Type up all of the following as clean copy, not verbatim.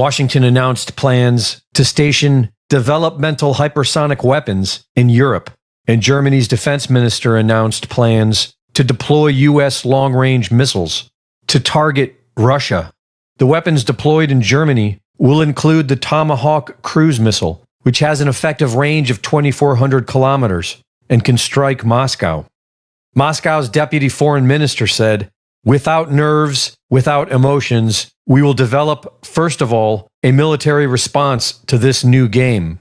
Washington announced plans to station developmental hypersonic weapons in Europe, and Germany's defense minister announced plans to deploy U.S. long-range missiles to target Russia. The weapons deployed in Germany will include the Tomahawk cruise missile, which has an effective range of 2,400 kilometers and can strike Moscow. Moscow's deputy foreign minister said, "Without nerves, without emotions, we will develop, first of all, a military response to this new game."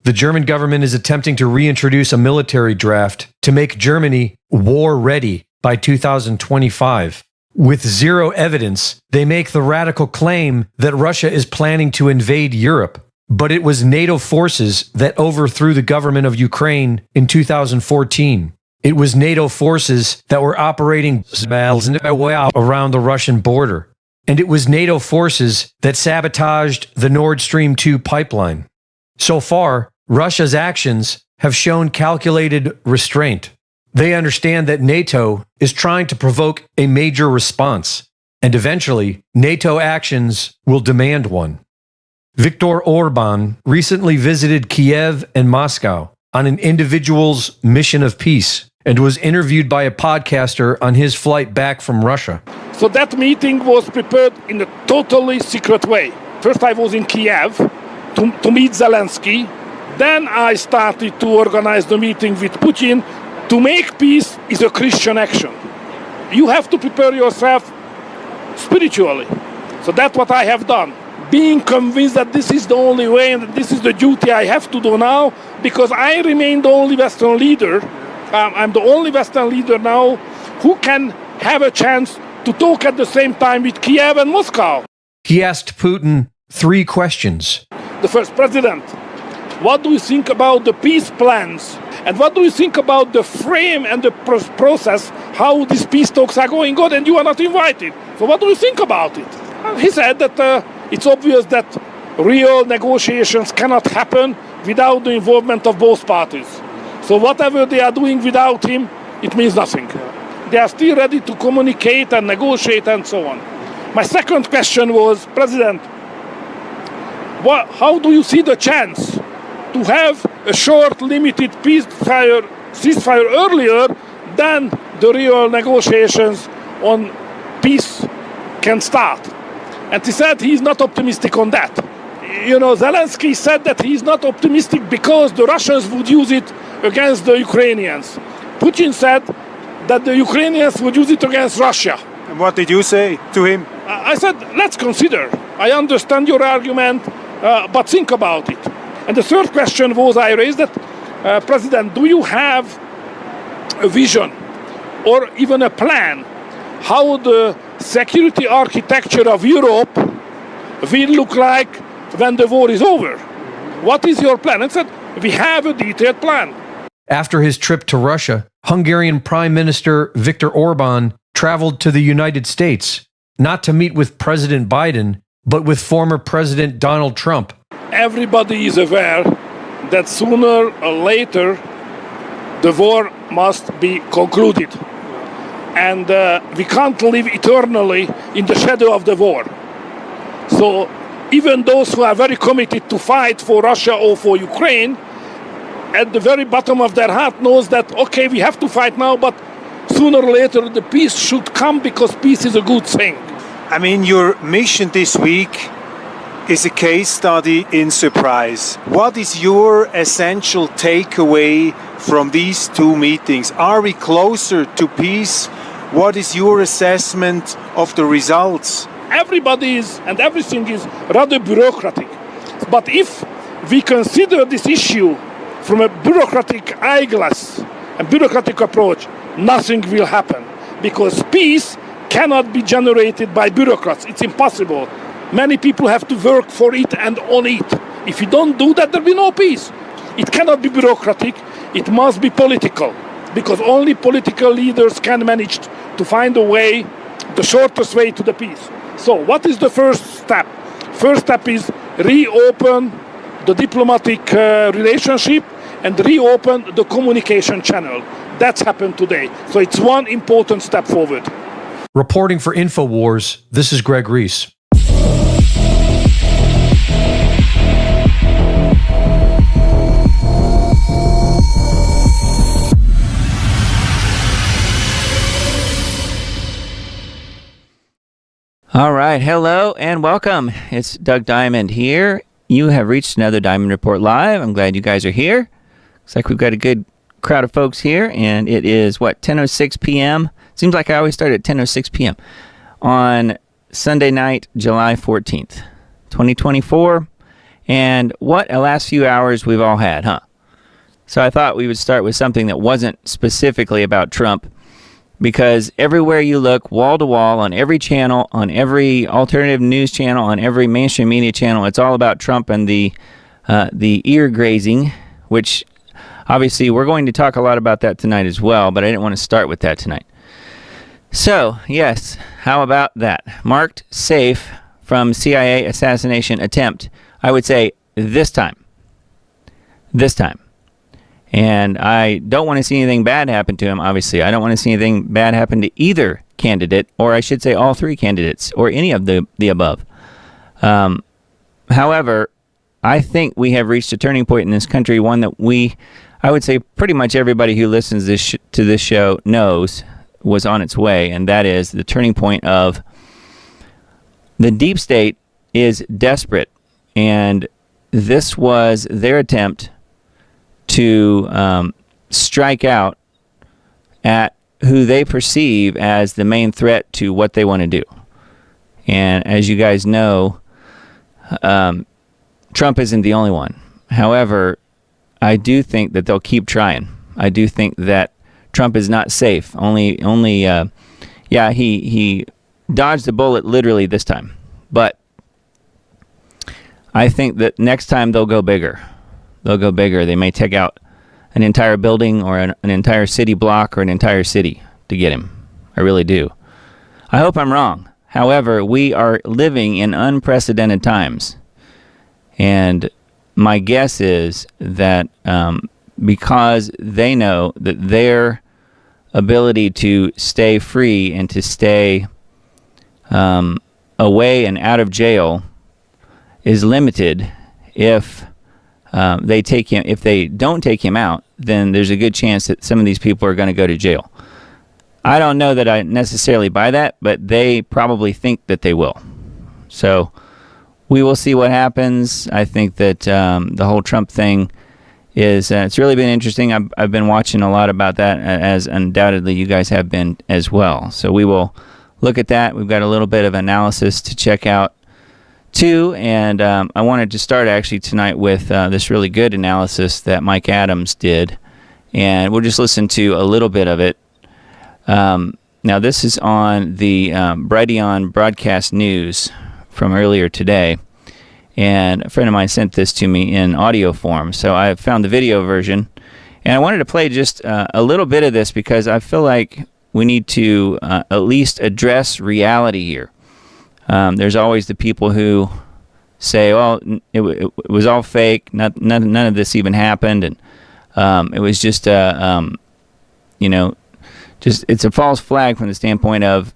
The German government is attempting to reintroduce a military draft to make Germany war-ready by 2025. With zero evidence, they make the radical claim that Russia is planning to invade Europe, but it was NATO forces that overthrew the government of Ukraine in 2014. It was NATO forces that were operating around the Russian border. And it was NATO forces that sabotaged the Nord Stream 2 pipeline. So far, Russia's actions have shown calculated restraint. They understand that NATO is trying to provoke a major response, and eventually, NATO actions will demand one. Viktor Orban recently visited Kiev and Moscow on an individual's mission of peace and was interviewed by a podcaster on his flight back from Russia. So that meeting was prepared in a totally secret way. First I was in Kiev to meet Zelensky. Then I started to organize the meeting with Putin. To make peace is a Christian action. You have to prepare yourself spiritually. So that's what I have done. Being convinced that this is the only way and that this is the duty I have to do now, because I remain the only Western leader. I'm the only Western leader now who can have a chance to talk at the same time with Kiev and Moscow. He asked Putin 3 questions. The first, President, what do you think about the peace plans? And what do you think about the frame and the process, how these peace talks are going on, and you are not invited? So what do you think about it? He said that it's obvious that real negotiations cannot happen without the involvement of both parties. So whatever they are doing without him, it means nothing. They are still ready to communicate and negotiate and so on. My second question was, President, how do you see the chance to have a short, limited ceasefire earlier than the real negotiations on peace can start? And he said he's not optimistic on that. You know, Zelensky said that he's not optimistic because the Russians would use it against the Ukrainians. Putin said that the Ukrainians would use it against Russia. And what did you say to him? I said, let's consider. I understand your argument, but think about it. And the third question was, I raised that, President, do you have a vision or even a plan how the security architecture of Europe will look like when the war is over? What is your plan? And said, we have a detailed plan. After his trip to Russia, Hungarian Prime Minister Viktor Orban traveled to the United States, not to meet with President Biden, but with former President Donald Trump. Everybody is aware that sooner or later the war must be concluded. And we can't live eternally in the shadow of the war. So even those who are very committed to fight for Russia or for Ukraine, at the very bottom of their heart knows that, okay, we have to fight now, but sooner or later the peace should come because peace is a good thing. I mean, your mission this week is a case study in surprise. What is your essential takeaway from these 2 meetings? Are we closer to peace? What is your assessment of the results? Everybody is, and everything is rather bureaucratic. But if we consider this issue from a bureaucratic eyeglass, a bureaucratic approach, nothing will happen. Because peace cannot be generated by bureaucrats. It's impossible. Many people have to work for it and on it. If you don't do that, there will be no peace. It cannot be bureaucratic. It must be political. Because only political leaders can manage to find a way, the shortest way to the peace. So what is the first step? First step is reopen the diplomatic relationship and reopen the communication channel. That's happened today. So it's one important step forward. Reporting for InfoWars, this is Greg Reese. All right. Hello and welcome. It's Doug Diamond here. You have reached another Diamond Report Live. I'm glad you guys are here. Looks like we've got a good crowd of folks here, and it is, 10:06 p.m.? Seems like I always start at 10:06 p.m. on Sunday night, July 14th, 2024. And what a last few hours we've all had, huh? So I thought we would start with something that wasn't specifically about Trump, because everywhere you look, wall to wall, on every channel, on every alternative news channel, on every mainstream media channel, it's all about Trump and the ear grazing, which obviously we're going to talk a lot about that tonight as well, but I didn't want to start with that tonight. So, yes, how about that? Marked safe from CIA assassination attempt. I would say this time. This time. And I don't want to see anything bad happen to him, obviously. I don't want to see anything bad happen to either candidate, or I should say all three candidates, or any of the above. However, I think we have reached a turning point in this country, one that I would say pretty much everybody who listens to this show knows was on its way, and that is the turning point of the deep state is desperate, and this was their attempt to strike out at who they perceive as the main threat to what they want to do. And as you guys know, Trump isn't the only one. However, I do think that they'll keep trying. I do think that Trump is not safe. He dodged the bullet literally this time. But I think that next time they'll go bigger. They'll go bigger. They may take out an entire building or an entire city block or an entire city to get him. I really do. I hope I'm wrong. However, we are living in unprecedented times. And my guess is that because they know that their ability to stay free and to stay away and out of jail is limited if if they don't take him out, then there's a good chance that some of these people are going to go to jail. I don't know that I necessarily buy that, but they probably think that they will. So we will see what happens. I think that the whole Trump thing is, it's really been interesting. I've been watching a lot about that, as undoubtedly you guys have been as well. So we will look at that. We've got a little bit of analysis to check out too, and I wanted to start actually tonight with this really good analysis that Mike Adams did, and we'll just listen to a little bit of it. Now this is on the Brighteon broadcast news from earlier today, and a friend of mine sent this to me in audio form, so I found the video version, and I wanted to play just a little bit of this because I feel like we need to at least address reality here. There's always the people who say, "Well, it was all fake. None of this even happened, and it was just it's a false flag from the standpoint of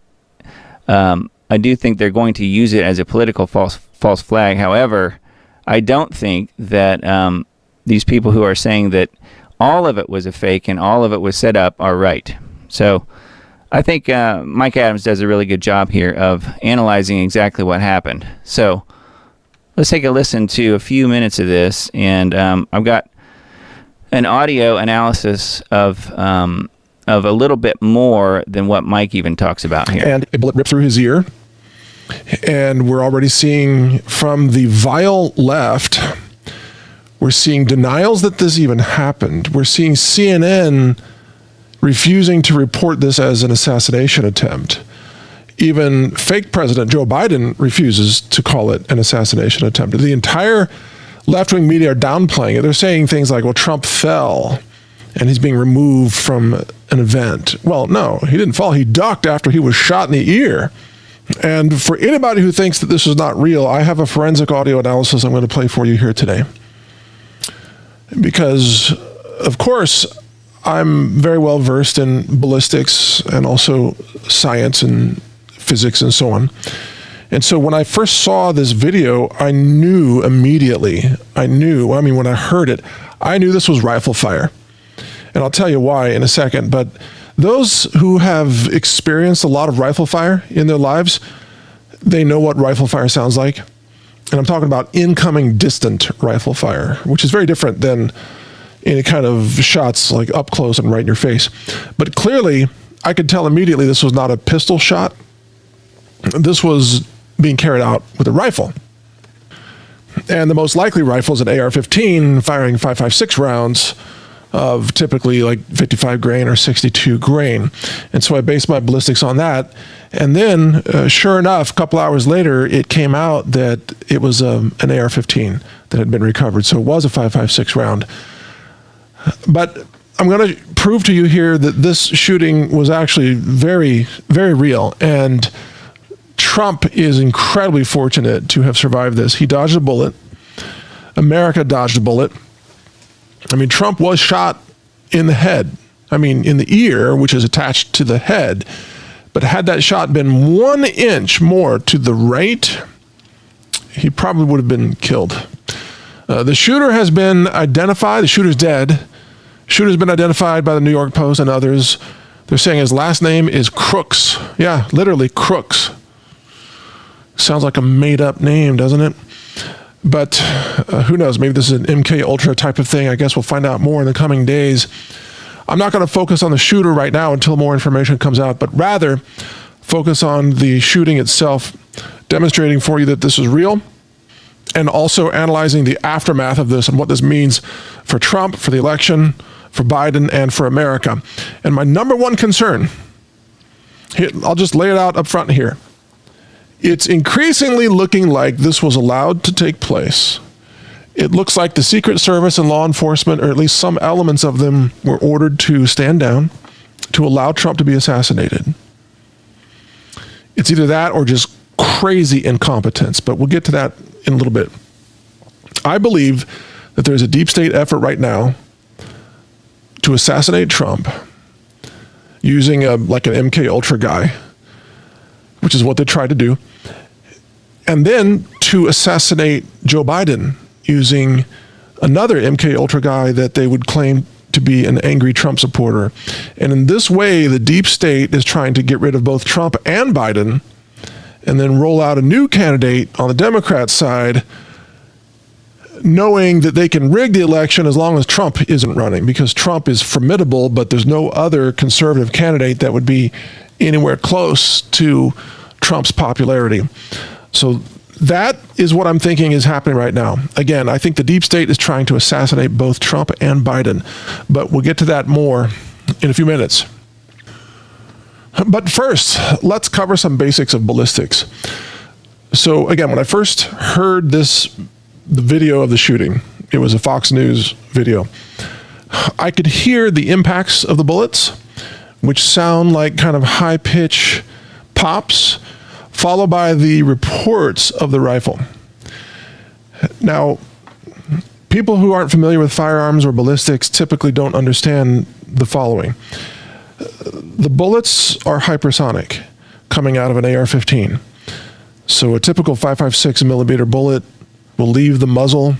I do think they're going to use it as a political false flag. However, I don't think that these people who are saying that all of it was a fake and all of it was set up are right. So I think Mike Adams does a really good job here of analyzing exactly what happened. So let's take a listen to a few minutes of this, and I've got an audio analysis of a little bit more than what Mike even talks about here. And a bullet ripped through his ear, and we're already seeing from the vile left, we're seeing denials that this even happened. We're seeing CNN refusing to report this as an assassination attempt. Even fake President Joe Biden refuses to call it an assassination attempt. The entire left-wing media are downplaying it. They're saying things like, well, Trump fell and he's being removed from an event. Well, no, he didn't fall. He ducked after he was shot in the ear. And for anybody who thinks that this is not real, I have a forensic audio analysis I'm going to play for you here today. Because, of course, I'm very well versed in ballistics and also science and physics and so on. And so when I first saw this video, I knew immediately, when I heard it, I knew this was rifle fire. And I'll tell you why in a second, but those who have experienced a lot of rifle fire in their lives, they know what rifle fire sounds like. And I'm talking about incoming distant rifle fire, which is very different than any kind of shots like up close and right in your face. But clearly, I could tell immediately this was not a pistol shot. This was being carried out with a rifle. And the most likely rifle is an AR-15 firing 5.56 rounds of typically like 55 grain or 62 grain. And so I based my ballistics on that. And then, sure enough, a couple hours later, it came out that it was an AR-15 that had been recovered. So it was a 5.56 round. But I'm going to prove to you here that this shooting was actually very, very real. And Trump is incredibly fortunate to have survived this. He dodged a bullet. America dodged a bullet. I mean, Trump was shot in the head. I mean, in the ear, which is attached to the head. But had that shot been 1 inch more to the right, he probably would have been killed. The shooter has been identified. The shooter's dead. Shooter's been identified by the New York Post and others. They're saying his last name is Crooks. Yeah, literally Crooks. Sounds like a made-up name, doesn't it? But who knows? Maybe this is an MK Ultra type of thing. I guess we'll find out more in the coming days. I'm not going to focus on the shooter right now until more information comes out, but rather focus on the shooting itself, demonstrating for you that this is real, and also analyzing the aftermath of this and what this means for Trump, for the election, for Biden, and for America. And my number one concern, here, I'll just lay it out up front here. It's increasingly looking like this was allowed to take place. It looks like the Secret Service and law enforcement, or at least some elements of them, were ordered to stand down to allow Trump to be assassinated. It's either that or just crazy incompetence, but we'll get to that in a little bit. I believe that there's a deep state effort right now to assassinate Trump using like an MK Ultra guy, which is what they tried to do, and then to assassinate Joe Biden using another MK Ultra guy that they would claim to be an angry Trump supporter. And in this way, the deep state is trying to get rid of both Trump and Biden and then roll out a new candidate on the Democrat side, knowing that they can rig the election as long as Trump isn't running, because Trump is formidable, but there's no other conservative candidate that would be anywhere close to Trump's popularity. So that is what I'm thinking is happening right now. Again, I think the deep state is trying to assassinate both Trump and Biden, but we'll get to that more in a few minutes. But first, let's cover some basics of ballistics. So again, when I first heard the video of the shooting, it was a Fox News video, I could hear the impacts of the bullets, which sound like kind of high-pitch pops, followed by the reports of the rifle. Now, people who aren't familiar with firearms or ballistics typically don't understand the following. The bullets are hypersonic coming out of an AR-15. So a typical 5.56 millimeter bullet will leave the muzzle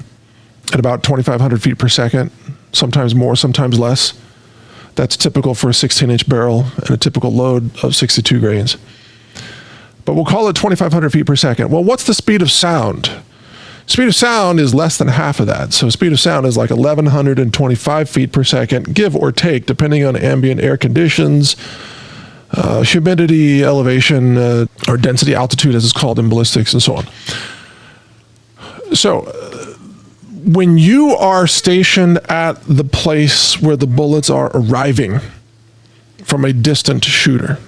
at about 2,500 feet per second, sometimes more, sometimes less. That's typical for a 16-inch barrel and a typical load of 62 grains. But we'll call it 2,500 feet per second. Well, what's the speed of sound? Speed of sound is less than half of that. So speed of sound is like 1,125 feet per second, give or take, depending on ambient air conditions, humidity, elevation, or density, altitude, as it's called in ballistics, and so on. So when you are stationed at the place where the bullets are arriving from a distant shooter,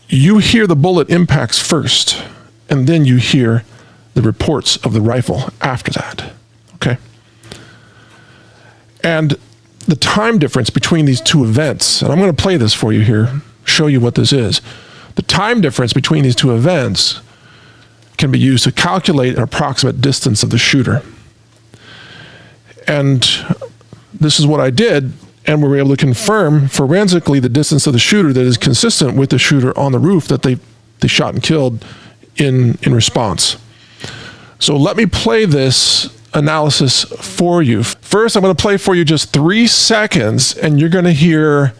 you hear the bullet impacts first, and then you hear the reports of the rifle after that, okay? And the time difference between these two events, and I'm going to play this for you here, show you what this is. The time difference between these two events can be used to calculate an approximate distance of the shooter. And this is what I did, and we were able to confirm forensically the distance of the shooter that is consistent with the shooter on the roof that they shot and killed in response. So let me play this analysis for you. First, I'm going to play for you just 3 seconds, and you're going to hear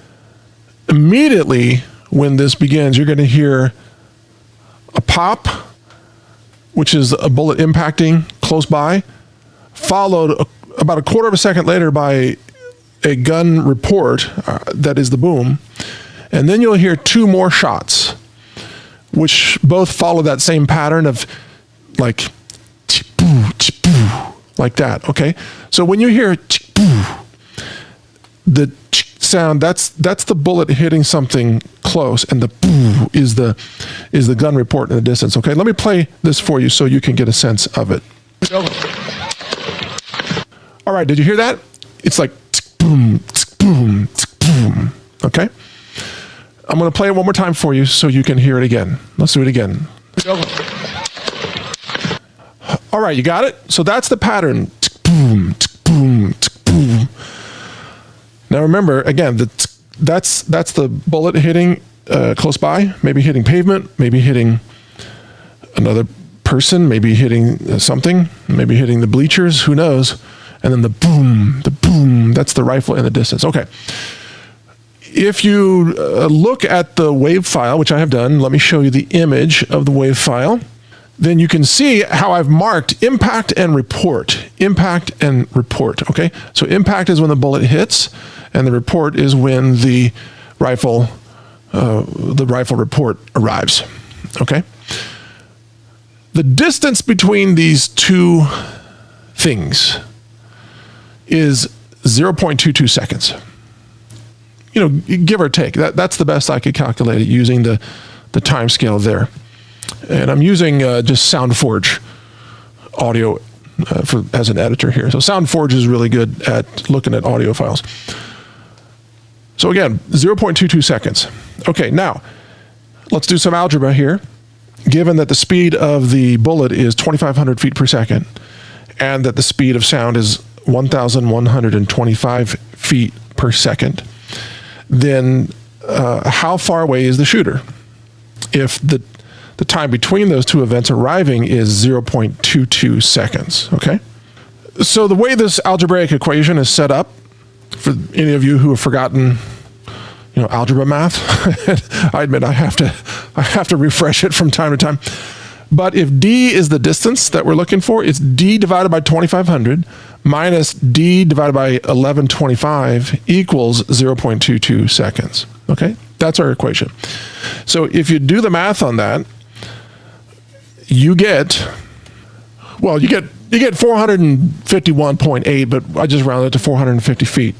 immediately when this begins, you're going to hear a pop, which is a bullet impacting close by, followed about a quarter of a second later by a gun report, that is the boom. And then you'll hear two more shots, which both follow that same pattern of like, like that, okay? So when you hear the sound, that's the bullet hitting something close, and the is the gun report in the distance, okay? Let me play this for you so you can get a sense of it. All right, did you hear that? It's like boom, boom, boom, okay? I'm going to play it one more time for you so you can hear it again. Let's do it again. All right, you got it? So that's the pattern. Boom, boom, boom. Now remember, again, that's the bullet hitting close by, maybe hitting pavement, maybe hitting another person, maybe hitting something, maybe hitting the bleachers, who knows? And then the boom, that's the rifle in the distance. Okay. If you look at the wave file, which I have done, let me show you the image of the wave file. Then you can see how I've marked impact and report. Impact and report, okay? So impact is when the bullet hits, and the report is when the rifle report arrives, okay? The distance between these two things is 0.22 seconds. You know, give or take. That's the best I could calculate it using the time scale there. And I'm using just SoundForge audio as an editor here. So SoundForge is really good at looking at audio files. So again, 0.22 seconds. Okay, now let's do some algebra here. Given that the speed of the bullet is 2,500 feet per second and that the speed of sound is 1,125 feet per second, then how far away is the shooter? If the time between those two events arriving is 0.22 seconds, okay? So the way this algebraic equation is set up, for any of you who have forgotten, you know, algebra math, I admit I have to refresh it from time to time. But if d is the distance that we're looking for, it's d divided by 2,500 minus d divided by 1125 equals 0.22 seconds, okay? That's our equation. So if you do the math on that, you get 451.8, but I just rounded it to 450 feet.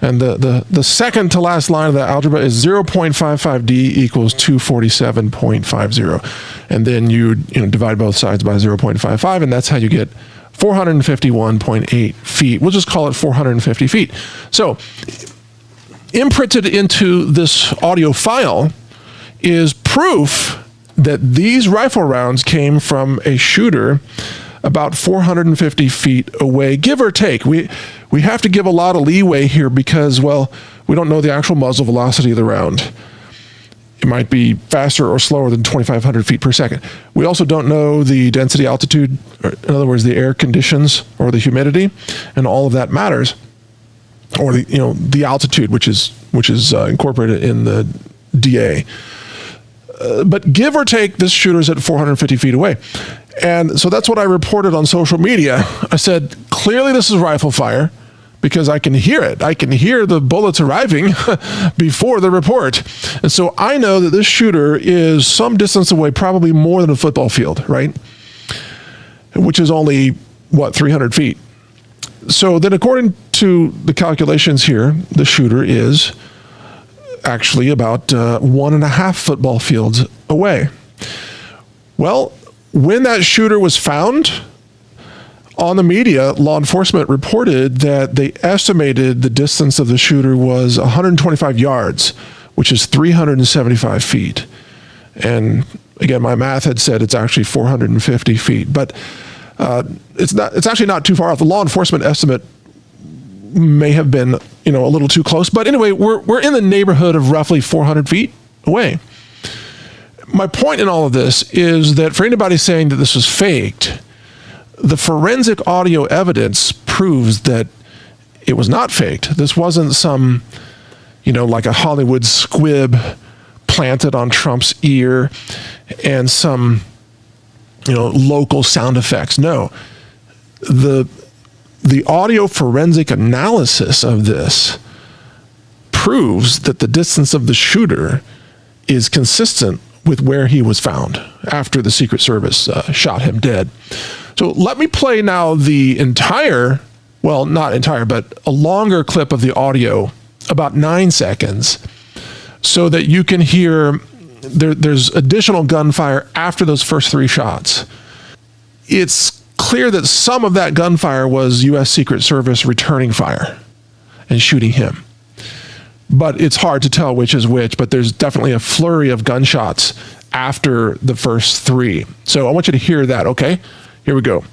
And the second to last line of the algebra is 0.55d equals 247.50. And then you divide both sides by 0.55, and that's how you get 451.8 feet. We'll just call it 450 feet. So imprinted into this audio file is proof that these rifle rounds came from a shooter about 450 feet away, give or take. We have to give a lot of leeway here because, well, we don't know the actual muzzle velocity of the round. It might be faster or slower than 2,500 feet per second. We also don't know the density altitude, or in other words, the air conditions or the humidity, and all of that matters. Or the altitude, which is incorporated in the DA. But give or take, this shooter's at 450 feet away. And so that's what I reported on social media. I said, clearly this is rifle fire because I can hear it. I can hear the bullets arriving before the report. And so I know that this shooter is some distance away, probably more than a football field, right? Which is only, 300 feet. So then according to the calculations here, the shooter is actually about 1.5 football fields away. Well, when that shooter was found, on the media, law enforcement reported that they estimated the distance of the shooter was 125 yards, which is 375 feet. And again, my math had said it's actually 450 feet, but it's actually not too far off. The law enforcement estimate may have been, a little too close, but anyway, we're in the neighborhood of roughly 400 feet away. My point in all of this is that for anybody saying that this was faked, the forensic audio evidence proves that it was not faked. This wasn't some, like a Hollywood squib planted on Trump's ear and some, local sound effects. No, the audio forensic analysis of this proves that the distance of the shooter is consistent with where he was found after the Secret Service shot him dead. So let me play now the entire, well, not entire, but a longer clip of the audio, about 9 seconds, so that you can hear there's additional gunfire after those first 3 shots. It's clear that some of that gunfire was U.S. Secret Service returning fire and shooting him. But it's hard to tell which is which, but there's definitely a flurry of gunshots after the first 3. So I want you to hear that, okay? Here we go.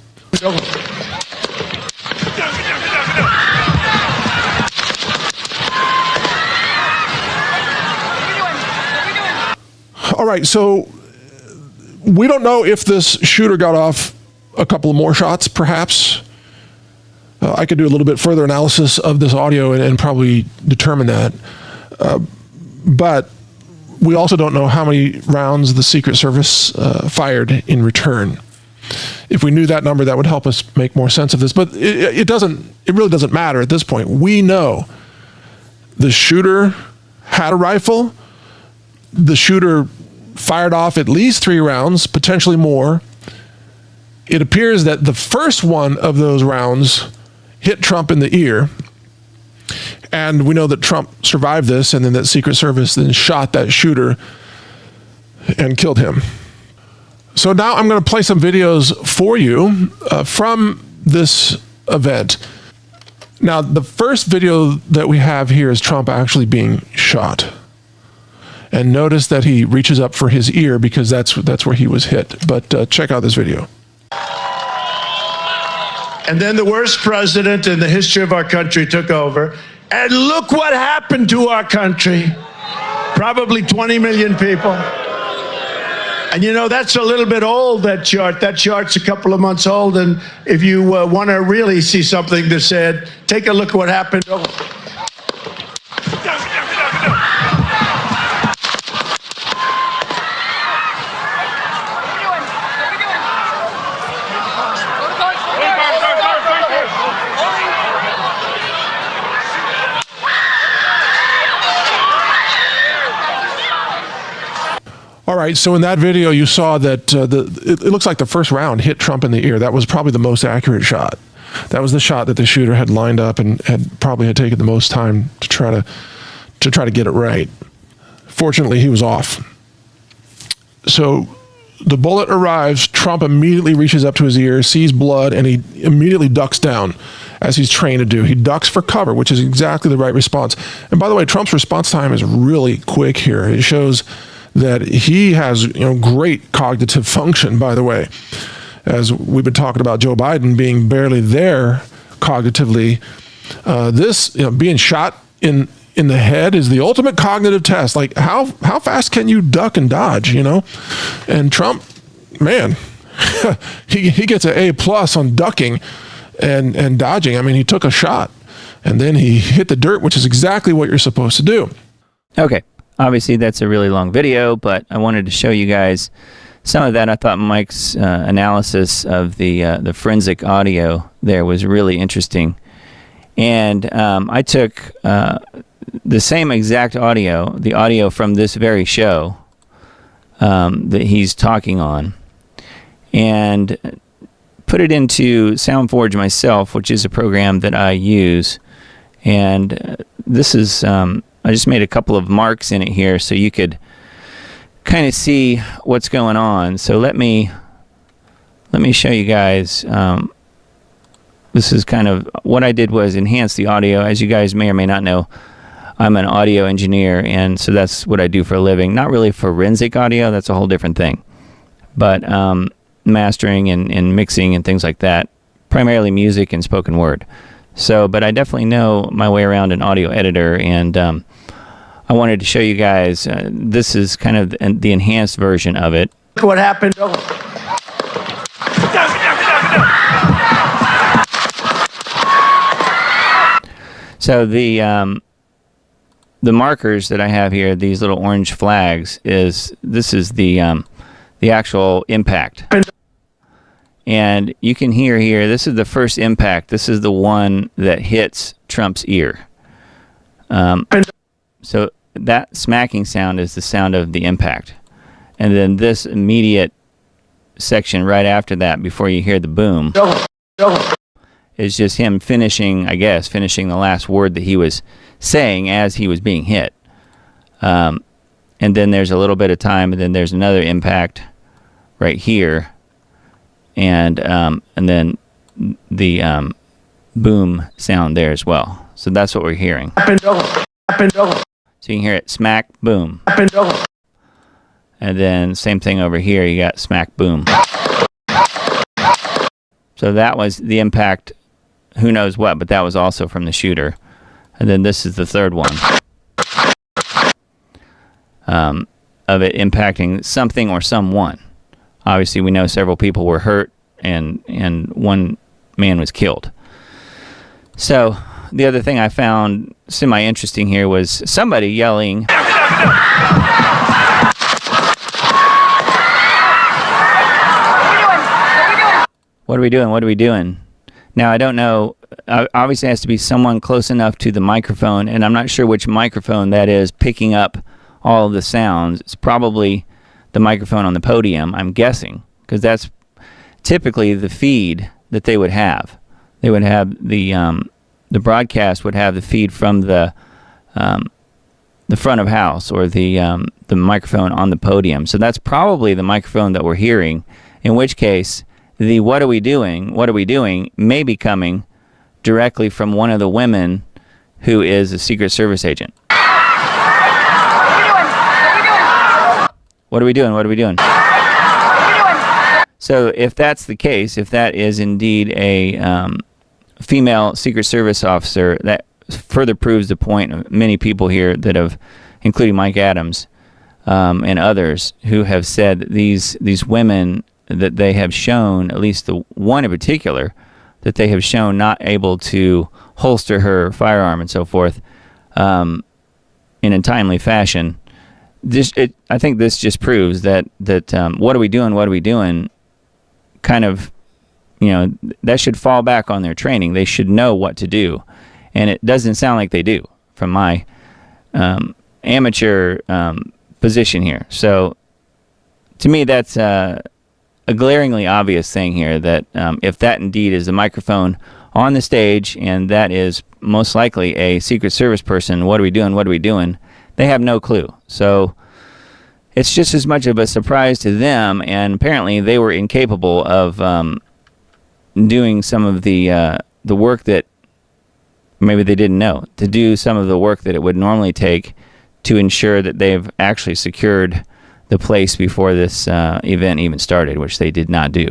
All right, so we don't know if this shooter got off a couple of more shots, perhaps. I could do a little bit further analysis of this audio and probably determine that. But we also don't know how many rounds the Secret Service fired in return. If we knew that number, that would help us make more sense of this. But it really doesn't matter at this point. We know the shooter had a rifle. The shooter fired off at least 3 rounds, potentially more. It appears that the first one of those rounds hit Trump in the ear. And we know that Trump survived this, and then that Secret Service then shot that shooter and killed him. So now I'm going to play some videos for you from this event. Now, the first video that we have here is Trump actually being shot. And notice that he reaches up for his ear because that's where he was hit. But check out this video. And then the worst president in the history of our country took over. And look what happened to our country. Probably 20 million people. And that's a little bit old, that chart. That chart's a couple of months old. And if you want to really see something that said, take a look at what happened. All right, so in that video, you saw that it looks like the first round hit Trump in the ear. That was probably the most accurate shot. That was the shot that the shooter had lined up and had taken the most time to try to get it right. Fortunately, he was off. So the bullet arrives. Trump immediately reaches up to his ear, sees blood, and he immediately ducks down, as he's trained to do. He ducks for cover, which is exactly the right response. And by the way, Trump's response time is really quick here. It shows that he has great cognitive function, by the way. As we've been talking about Joe Biden being barely there cognitively, this being shot in the head is the ultimate cognitive test. Like how fast can you duck and dodge, And Trump, man, he gets an A+ on ducking and dodging. I mean, he took a shot and then he hit the dirt, which is exactly what you're supposed to do. Okay. Obviously, that's a really long video, but I wanted to show you guys some of that. I thought Mike's analysis of the forensic audio there was really interesting. And I took the same exact audio, the audio from this very show that he's talking on, and put it into SoundForge myself, which is a program that I use. And this is... I just made a couple of marks in it here so you could kind of see what's going on. So let me show you guys. This is kind of what I did was enhance the audio. As you guys may or may not know, I'm an audio engineer, and so that's what I do for a living. Not really forensic audio, that's a whole different thing. But mastering and mixing and things like that, primarily music and spoken word. So, but I definitely know my way around an audio editor, and I wanted to show you guys, this is kind of the enhanced version of it. Look what happened. So markers that I have here, these little orange flags, this is the actual impact. And you can hear here, this is the first impact. This is the one that hits Trump's ear. So that smacking sound is the sound of the impact. And then this immediate section right after that, before you hear the boom, is just him finishing the last word that he was saying as he was being hit. And then there's a little bit of time, and then there's another impact right here. And then the boom sound there as well. So that's what we're hearing. So you can hear it smack, boom. And then same thing over here, you got smack, boom. So that was the impact, who knows what, but that was also from the shooter. And then this is the third one of it impacting something or someone. Obviously, we know several people were hurt and one man was killed. So the other thing I found semi-interesting here was somebody yelling, "What are we doing? What are we doing?" Now, I don't know. Obviously, it has to be someone close enough to the microphone, and I'm not sure which microphone that is picking up all of the sounds. It's probably the microphone on the podium, I'm guessing, because that's typically the feed that they would have. They would have the broadcast would have the feed from the front of house, or the microphone on the podium. So that's probably the microphone that we're hearing, in which case the what are we doing may be coming directly from one of the women who is a Secret Service agent. What are we doing? What are we doing? So if that's the case, if that is indeed a female Secret Service officer, that further proves the point of many people here that have, including Mike Adams and others, who have said that these women that they have shown, at least the one in particular, that they have shown not able to holster her firearm and so forth in a timely fashion. I think this just proves that what are we doing, kind of, that should fall back on their training. They should know what to do. And it doesn't sound like they do from my amateur position here. So to me, that's a glaringly obvious thing here, that if that indeed is the microphone on the stage, and that is most likely a Secret Service person, what are we doing? They have no clue. So it's just as much of a surprise to them, and apparently they were incapable of doing some of the work that maybe they didn't know, to do some of the work that it would normally take to ensure that they've actually secured the place before this event even started, which they did not do,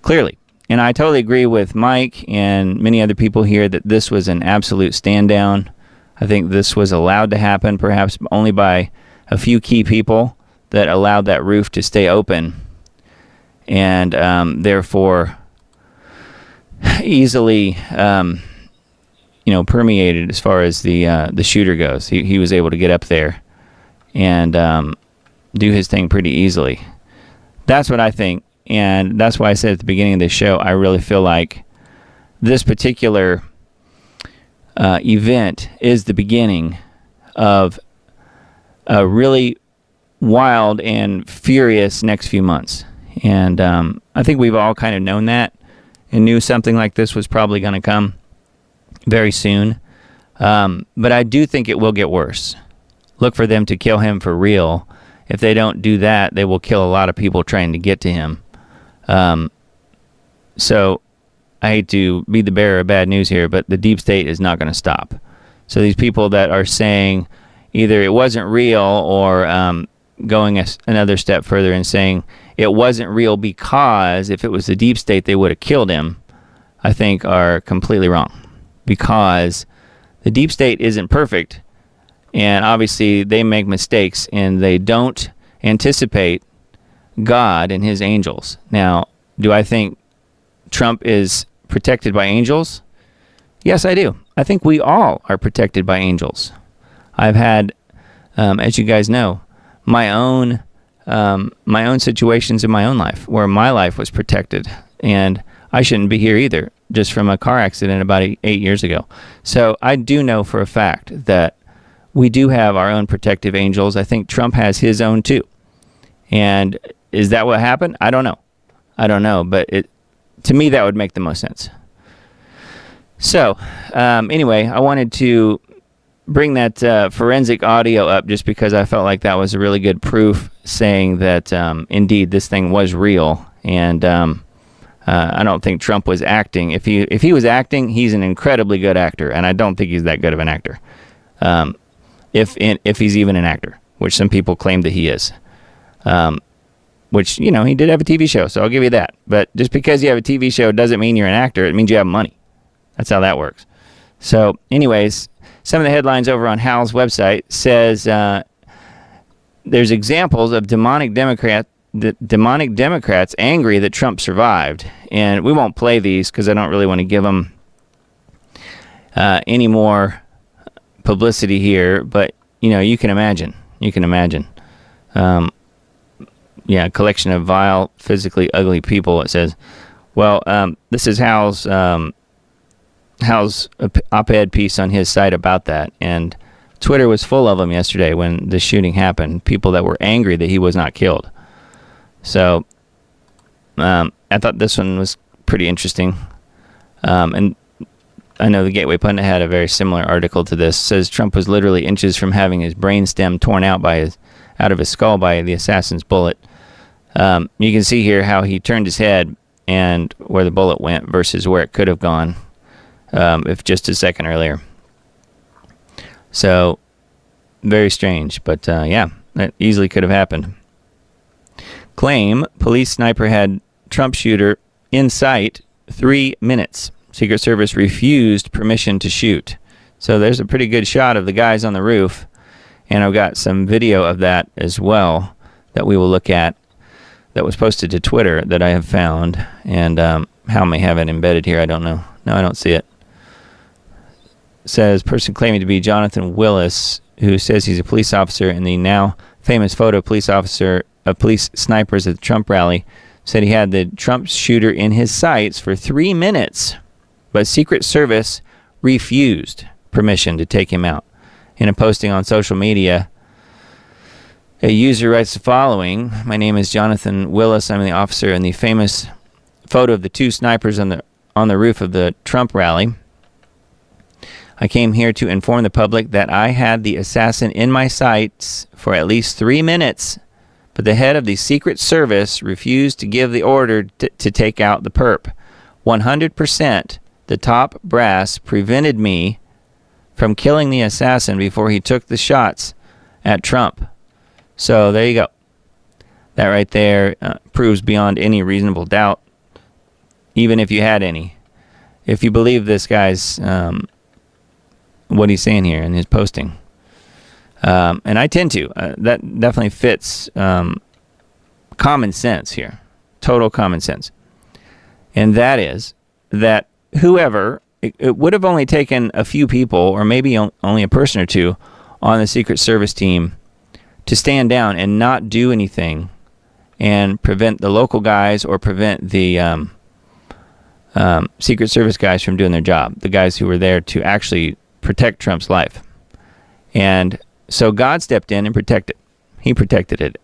clearly. And I totally agree with Mike and many other people here that this was an absolute stand down. I think this was allowed to happen, perhaps only by a few key people that allowed that roof to stay open, and therefore easily permeated as far as the shooter goes. He was able to get up there and do his thing pretty easily. That's what I think, and that's why I said at the beginning of this show, I really feel like this particular event is the beginning of a really wild and furious next few months. And I think we've all kind of known that and knew something like this was probably going to come very soon. But I do think it will get worse. Look for them to kill him for real. If they don't do that, they will kill a lot of people trying to get to him. So I hate to be the bearer of bad news here, but the deep state is not going to stop. So these people that are saying either it wasn't real, or going another step further and saying it wasn't real because if it was the deep state, they would have killed him, I think are completely wrong. Because the deep state isn't perfect, and obviously they make mistakes, and they don't anticipate God and his angels. Now, do I think Trump is protected by angels? Yes, I do. I think we all are protected by angels. I've had, as you guys know, my own situations in my own life where my life was protected, and I shouldn't be here either, just from a car accident about 8 years ago. So I do know for a fact that we do have our own protective angels. I think Trump has his own too. And is that what happened? I don't know, but to me that would make the most sense. So anyway, I wanted to bring that forensic audio up just because I felt like that was a really good proof saying that indeed this thing was real, and I don't think Trump was acting. If he was acting, he's an incredibly good actor, and I don't think he's that good of an actor. If he's even an actor, which some people claim that he is. Which, he did have a TV show, so I'll give you that. But just because you have a TV show doesn't mean you're an actor. It means you have money. That's how that works. So anyways, some of the headlines over on Hal's website says there's examples of demonic Democrats angry that Trump survived. And we won't play these because I don't really want to give them any more publicity here. But, you can imagine. A collection of vile, physically ugly people. It says, well, this is Hal's op-ed piece on his site about that, and Twitter was full of them yesterday when the shooting happened, people that were angry that he was not killed. So I thought this one was pretty interesting, and I know the Gateway Pundit had a very similar article to this. It says Trump was literally inches from having his brainstem torn out out of his skull by the assassin's bullet. You can see here how he turned his head and where the bullet went versus where it could have gone if just a second earlier. So, very strange, but that easily could have happened. Claim police sniper had Trump shooter in sight 3 minutes. Secret Service refused permission to shoot. So there's a pretty good shot of the guys on the roof, and I've got some video of that as well that we will look at that was posted to Twitter that I have found, and Hal may have it embedded here. I don't know. No, I don't see it. It says person claiming to be Jonathan Willis, who says he's a police officer in the now famous photo of police snipers at the Trump rally, said he had the Trump shooter in his sights for 3 minutes, but Secret Service refused permission to take him out. In a posting on social media, a user writes the following: "My name is Jonathan Willis. I'm the officer in the famous photo of the two snipers on the roof of the Trump rally. I came here to inform the public that I had the assassin in my sights for at least 3 minutes, but the head of the Secret Service refused to give the order to take out the perp. 100%, the top brass prevented me from killing the assassin before he took the shots at Trump." So there you go. That right there proves beyond any reasonable doubt, even if you had any. If you believe this guy's, what he's saying here in his posting. And I tend to. That definitely fits common sense here. Total common sense. And that is that whoever, it would have only taken a few people, or maybe only a person or two on the Secret Service team to stand down and not do anything and prevent the local guys or prevent the Secret Service guys from doing their job, the guys who were there to actually protect Trump's life. And so God stepped in and protected. He protected it.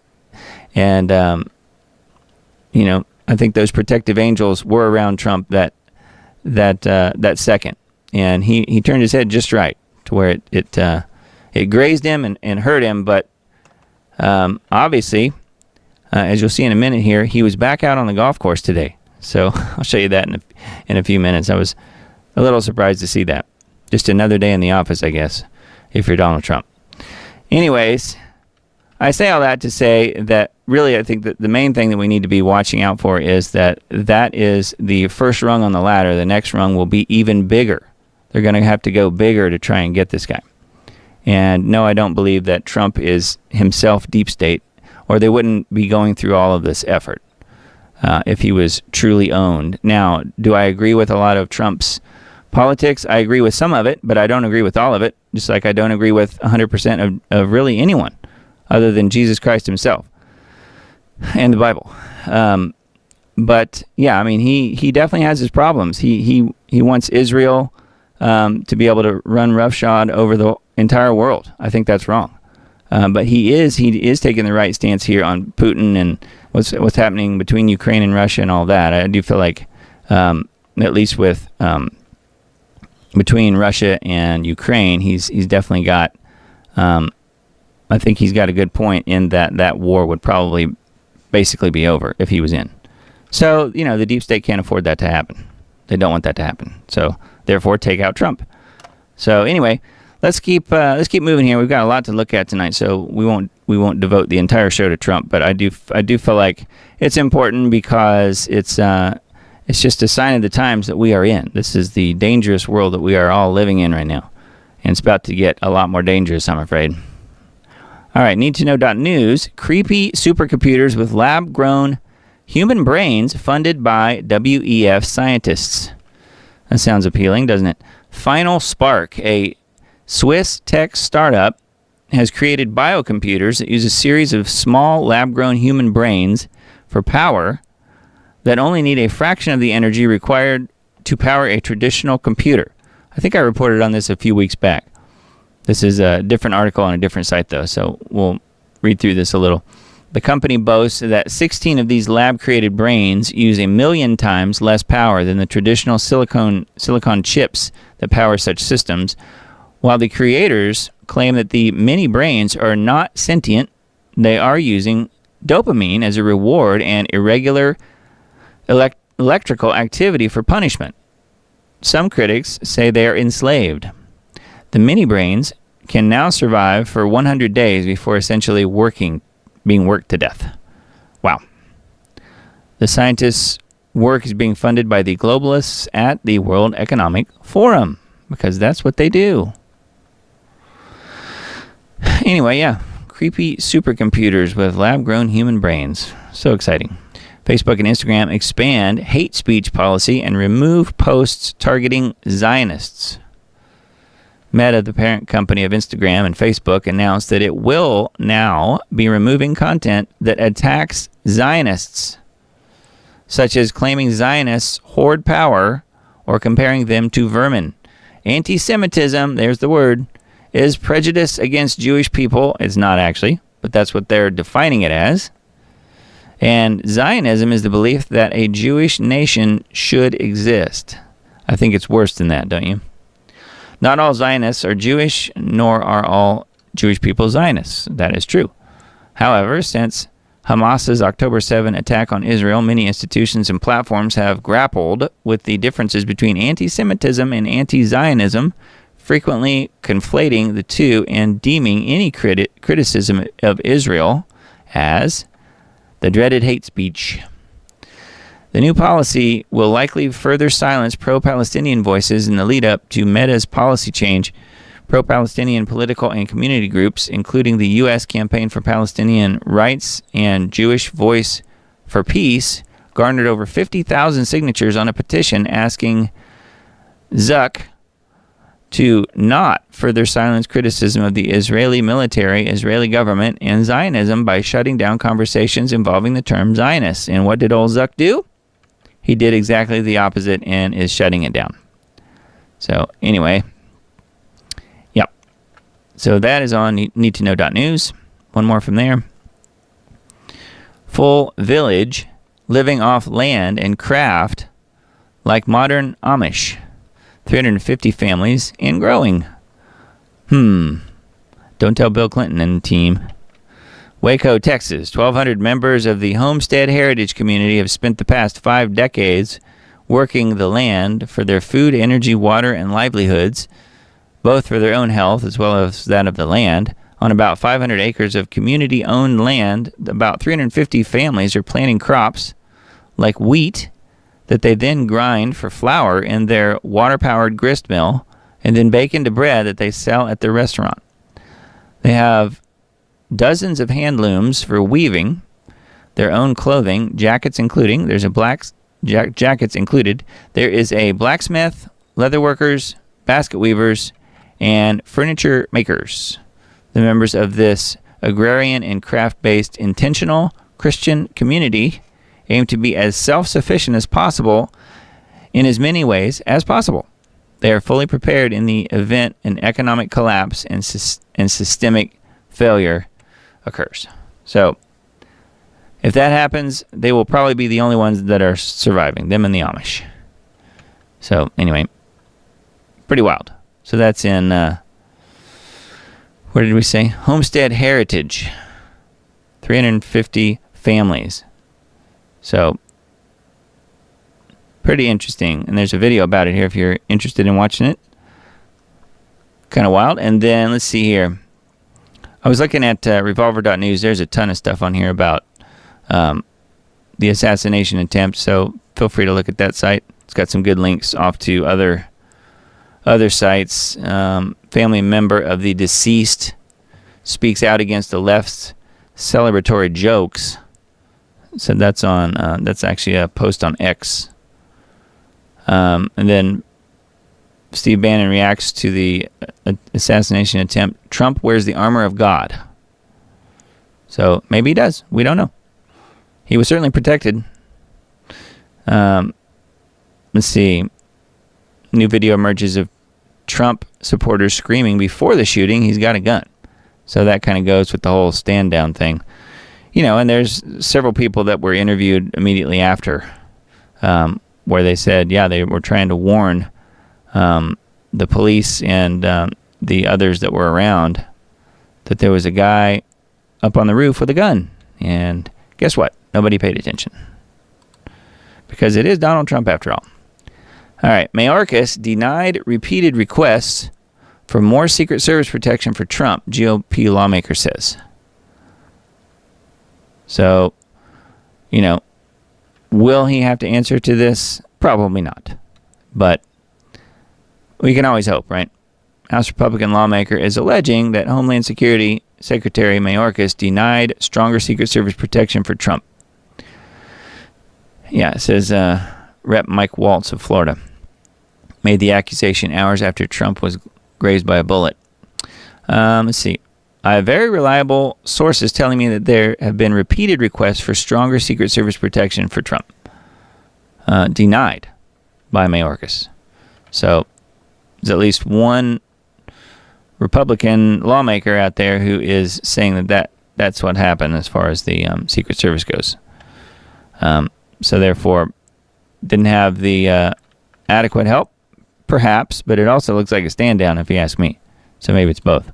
And, I think those protective angels were around Trump that second. And he turned his head just right to where it grazed him and hurt him, but obviously, as you'll see in a minute here, he was back out on the golf course today. So I'll show you that in a few minutes. I was a little surprised to see that. Just another day in the office, I guess, if you're Donald Trump. Anyways, I say all that to say that really I think that the main thing that we need to be watching out for is that is the first rung on the ladder. The next rung will be even bigger. They're going to have to go bigger to try and get this guy. And no, I don't believe that Trump is himself deep state, or they wouldn't be going through all of this effort if he was truly owned. Now, do I agree with a lot of Trump's politics? I agree with some of it, but I don't agree with all of it. just like I don't agree with 100% of really anyone other than Jesus Christ himself and the Bible. But yeah, I mean, he definitely has his problems. He wants Israel to be able to run roughshod over the entire world. I think that's wrong. But he is taking the right stance here on Putin and what's happening between Ukraine and Russia and all that. I do feel like, at least with between Russia and Ukraine, he's definitely got. I think he's got a good point in that war would probably basically be over if he was in. So the deep state can't afford that to happen. They don't want that to happen. So therefore, take out Trump. So anyway, let's keep moving here. We've got a lot to look at tonight, so we won't devote the entire show to Trump. But I do feel like it's important because it's just a sign of the times that we are in. This is the dangerous world that we are all living in right now, and it's about to get a lot more dangerous, I'm afraid. All right, need to know.news. Creepy supercomputers with lab-grown human brains funded by WEF scientists. That sounds appealing, doesn't it? Final Spark, a Swiss tech startup, has created biocomputers that use a series of small lab-grown human brains for power that only need a fraction of the energy required to power a traditional computer. I think I reported on this a few weeks back. This is a different article on a different site, though, so we'll read through this a little. The company boasts that 16 of these lab-created brains use 1 million times less power than the traditional silicon chips that power such systems, while the creators claim that the mini brains are not sentient. They are using dopamine as a reward and irregular electrical activity for punishment. Some critics say they are enslaved. The mini brains can now survive for 100 days before essentially being worked to death. Wow. The scientists' work is being funded by the globalists at the World Economic Forum, because that's what they do. Anyway, yeah. Creepy supercomputers with lab-grown human brains. So exciting. Facebook and Instagram expand hate speech policy and remove posts targeting Zionists. Meta, the parent company of Instagram and Facebook, announced that it will now be removing content that attacks Zionists, such as claiming Zionists hoard power or comparing them to vermin. Anti-Semitism, there's the word, is prejudice against Jewish people. It's not actually, but that's what they're defining it as. And Zionism is the belief that a Jewish nation should exist. I think it's worse than that, don't you? Not all Zionists are Jewish, nor are all Jewish people Zionists. That is true. However, since Hamas's October 7 attack on Israel, many institutions and platforms have grappled with the differences between anti-Semitism and anti-Zionism, frequently conflating the two and deeming any criticism of Israel as the dreaded hate speech. The new policy will likely further silence pro-Palestinian voices in the lead-up to Meta's policy change. Pro-Palestinian political and community groups, including the U.S. Campaign for Palestinian Rights and Jewish Voice for Peace, garnered over 50,000 signatures on a petition asking Zuck to not further silence criticism of the Israeli military, Israeli government, and Zionism by shutting down conversations involving the term Zionists. And what did old Zuck do? He did exactly the opposite and is shutting it down. So anyway, yep. So that is on needtoknow.news. One more from there. Full village living off land and craft like modern Amish. 350 families and growing. Don't tell Bill Clinton and the team. Waco, Texas. 1,200 members of the Homestead Heritage community have spent the past 5 decades working the land for their food, energy, water, and livelihoods, both for their own health as well as that of the land. On about 500 acres of community-owned land, about 350 families are planting crops like wheat that they then grind for flour in their water-powered grist mill and then bake into bread that they sell at their restaurant. They have dozens of hand looms for weaving their own clothing, jackets including. Jackets included. There is a blacksmith, leather workers, basket weavers, and furniture makers. The members of this agrarian and craft-based intentional Christian community aim to be as self-sufficient as possible in as many ways as possible. They are fully prepared in the event an economic collapse and systemic failure occurs. So, if that happens, they will probably be the only ones that are surviving, them and the Amish. So, anyway, pretty wild. So that's in, where did we say? Homestead Heritage. 350 families. So, pretty interesting. And there's a video about it here if you're interested in watching it. Kind of wild. And then, let's see here. I was looking at revolver.news. There's a ton of stuff on here about the assassination attempt. So, feel free to look at that site. It's got some good links off to other sites. Family member of the deceased speaks out against the left's celebratory jokes. So that's on. That's actually a post on X. And then Steve Bannon reacts to the assassination attempt. Trump wears the armor of God. So maybe he does. We don't know. He was certainly protected. Let's see. New video emerges of Trump supporters screaming before the shooting he's got a gun. So that kind of goes with the whole stand down thing. You know, and there's several people that were interviewed immediately after where they said, yeah, they were trying to warn the police and the others that were around that there was a guy up on the roof with a gun. And guess what? Nobody paid attention. Because it is Donald Trump after all. All right, Mayorkas denied repeated requests for more Secret Service protection for Trump, GOP lawmaker says. So, you know, will he have to answer to this? Probably not. But we can always hope, right? House Republican lawmaker is alleging that Homeland Security Secretary Mayorkas denied stronger Secret Service protection for Trump. Yeah, it says Rep. Mike Waltz of Florida made the accusation hours after Trump was grazed by a bullet. Let's see. I have very reliable sources telling me that there have been repeated requests for stronger Secret Service protection for Trump. Denied by Mayorkas. So there's at least one Republican lawmaker out there who is saying that's what happened as far as the Secret Service goes. So therefore, didn't have the adequate help, perhaps, but it also looks like a stand down if you ask me. So maybe it's both.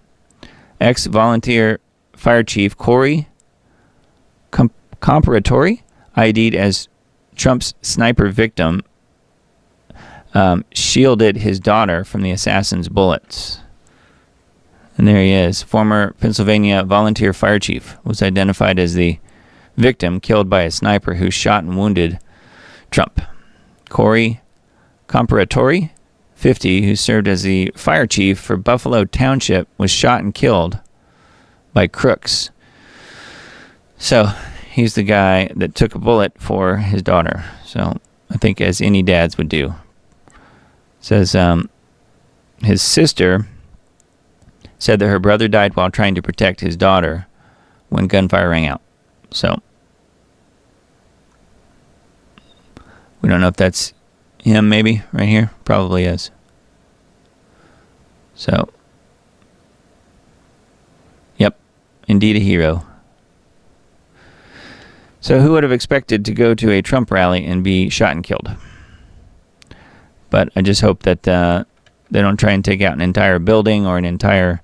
Ex-volunteer fire chief Corey Comparatori, ID'd as Trump's sniper victim, shielded his daughter from the assassin's bullets. And there he is. Former Pennsylvania volunteer fire chief was identified as the victim killed by a sniper who shot and wounded Trump. Corey Comparatori, 50, who served as the fire chief for Buffalo Township, was shot and killed by crooks. So he's the guy that took a bullet for his daughter. So I think as any dads would do. Says his sister said that her brother died while trying to protect his daughter when gunfire rang out. So we don't know if that's him, maybe, right here. Probably is. So, yep, indeed a hero. So who would have expected to go to a Trump rally and be shot and killed? But I just hope that they don't try and take out an entire building or an entire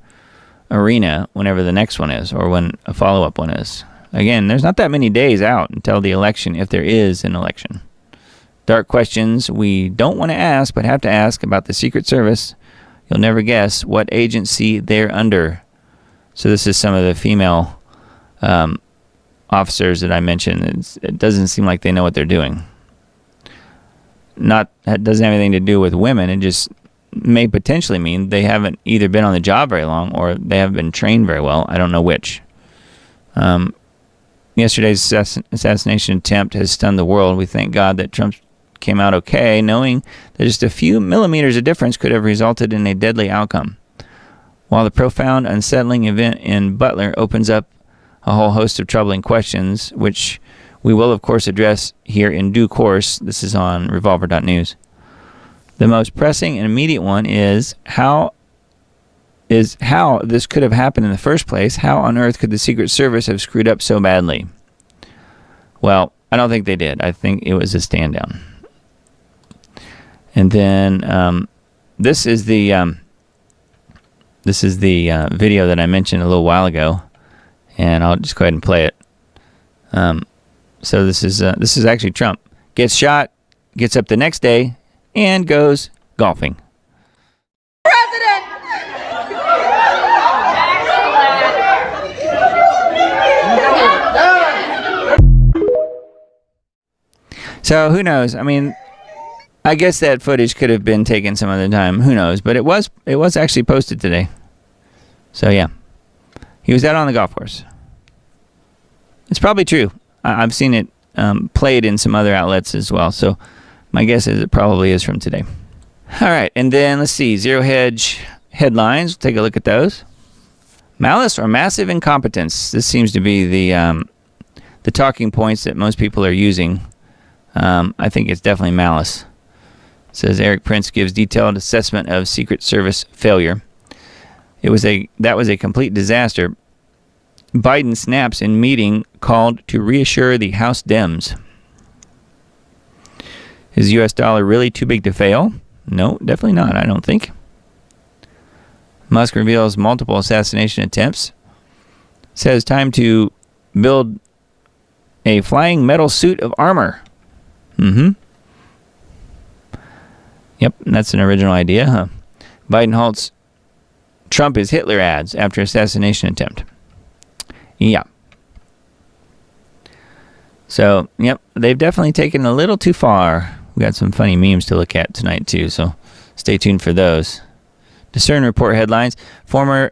arena whenever the next one is, or when a follow-up one is. Again, there's not that many days out until the election, if there is an election. Dark questions we don't want to ask, but have to ask about the Secret Service. You'll never guess what agency they're under. So this is some of the female officers that I mentioned. It doesn't seem like they know what they're doing. That doesn't have anything to do with women. It just may potentially mean they haven't either been on the job very long or they haven't been trained very well. I don't know which. Yesterday's assassination attempt has stunned the world. We thank God that Trump came out okay, knowing that just a few millimeters of difference could have resulted in a deadly outcome. While the profound, unsettling event in Butler opens up a whole host of troubling questions, which we will, of course, address here in due course. This is on Revolver.news. The most pressing and immediate one is how this could have happened in the first place. How on earth could the Secret Service have screwed up so badly? Well, I don't think they did. I think it was a stand down. And then this is the video that I mentioned a little while ago, and I'll just go ahead and play it. So this is actually Trump gets shot, gets up the next day, and goes golfing. President! So who knows? I mean, I guess that footage could have been taken some other time. Who knows? But it was actually posted today. So yeah, he was out on the golf course. It's probably true. I've seen it played in some other outlets as well. So my guess is it probably is from today. All right, and then let's see, Zero Hedge headlines. We'll take a look at those. Malice or massive incompetence. This seems to be the talking points that most people are using. I think it's definitely malice. It says Eric Prince gives detailed assessment of Secret Service failure. That was a complete disaster. Biden snaps in meeting called to reassure the House Dems. Is the U.S. dollar really too big to fail? No, definitely not, I don't think. Musk reveals multiple assassination attempts. Says time to build a flying metal suit of armor. Yep, that's an original idea, huh? Biden halts Trump is Hitler ads after assassination attempt. Yeah. So, yep, they've definitely taken a little too far. We got some funny memes to look at tonight, too, so stay tuned for those. Discern Report headlines. Former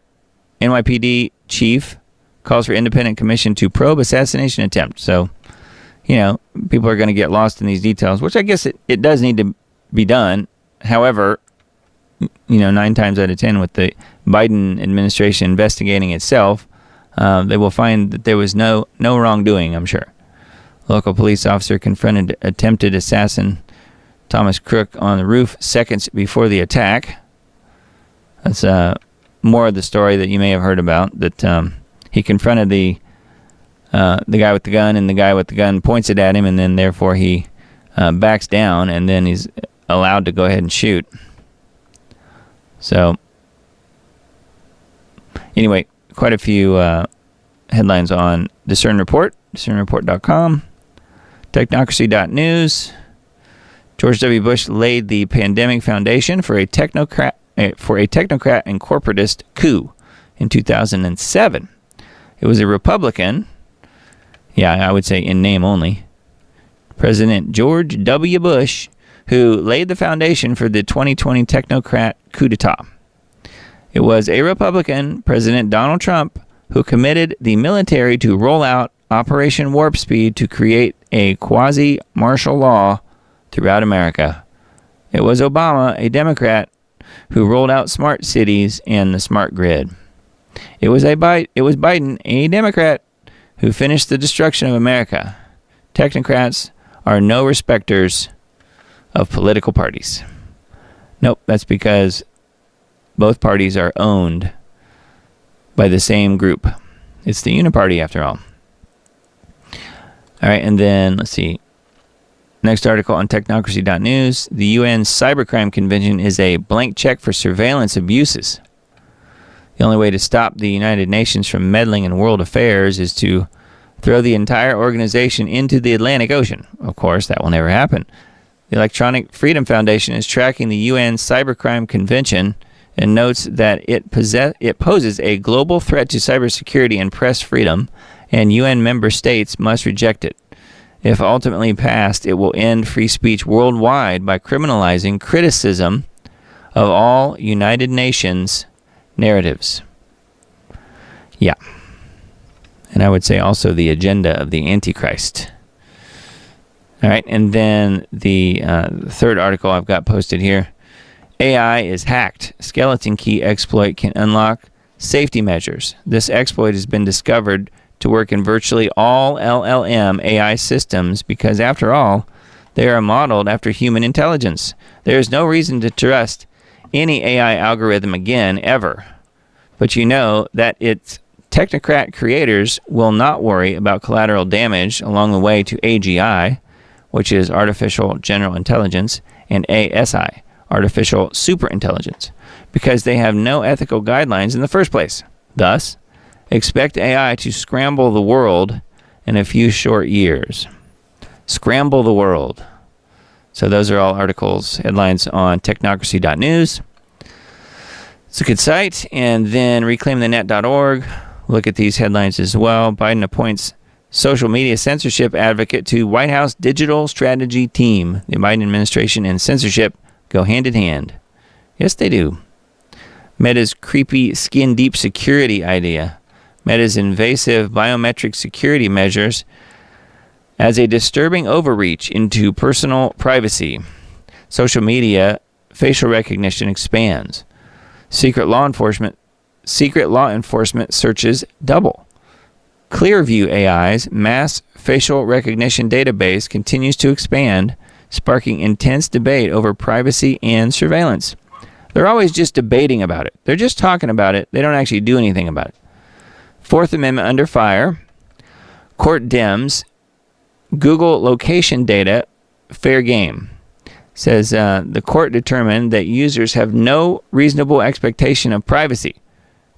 NYPD chief calls for independent commission to probe assassination attempt. So, you know, people are going to get lost in these details, which I guess it does need to be done. However, you know, 9 times out of 10 with the Biden administration investigating itself, they will find that there was no wrongdoing, I'm sure. Local police officer confronted attempted assassin Thomas Crook on the roof seconds before the attack. That's more of the story that you may have heard about, that he confronted the guy with the gun, and the guy with the gun points it at him, and then therefore he backs down, and then he's allowed to go ahead and shoot. So, anyway, quite a few headlines on Discern Report, discernreport.com, technocracy.news. George W. Bush laid the pandemic foundation for a technocrat and corporatist coup in 2007. It was a Republican, I would say in name only, President George W. Bush, who laid the foundation for the 2020 technocrat coup d'etat. It was a Republican, President Donald Trump, who committed the military to roll out Operation Warp Speed to create a quasi-martial law throughout America. It was Obama, a Democrat, who rolled out smart cities and the smart grid. It was Biden, a Democrat, who finished the destruction of America. Technocrats are no respecters of political parties. Nope, that's because both parties are owned by the same group. It's the Uniparty, after all. All right, and then let's see. Next article on technocracy.news. The UN Cybercrime Convention is a blank check for surveillance abuses. The only way to stop the United Nations from meddling in world affairs is to throw the entire organization into the Atlantic Ocean. Of course, that will never happen. The Electronic Freedom Foundation is tracking the UN Cybercrime Convention and notes that it poses a global threat to cybersecurity and press freedom, and UN member states must reject it. If ultimately passed, it will end free speech worldwide by criminalizing criticism of all United Nations narratives. Yeah. And I would say also the agenda of the Antichrist. All right, and then the third article I've got posted here. AI is hacked. Skeleton key exploit can unlock safety measures. This exploit has been discovered to work in virtually all LLM AI systems because, after all, they are modeled after human intelligence. There is no reason to trust any AI algorithm again, ever. But you know that its technocrat creators will not worry about collateral damage along the way to AGI, which is Artificial General Intelligence, and ASI, Artificial Superintelligence, because they have no ethical guidelines in the first place. Thus, expect AI to scramble the world in a few short years. Scramble the world. So those are all articles, headlines on technocracy.news. It's a good site. And then reclaimthenet.org. Look at these headlines as well. Biden appoints social media censorship advocate to White House digital strategy team. The Biden administration and censorship go hand in hand. Yes, they do. Meta's creepy skin deep security idea. Meta's invasive biometric security measures as a disturbing overreach into personal privacy. Social media facial recognition expands. Secret law enforcement searches double. Clearview AI's mass facial recognition database continues to expand, sparking intense debate over privacy and surveillance. They're always just debating about it. They're just talking about it. They don't actually do anything about it. Fourth Amendment under fire. Court Dems. Google location data, fair game. Says the court determined that users have no reasonable expectation of privacy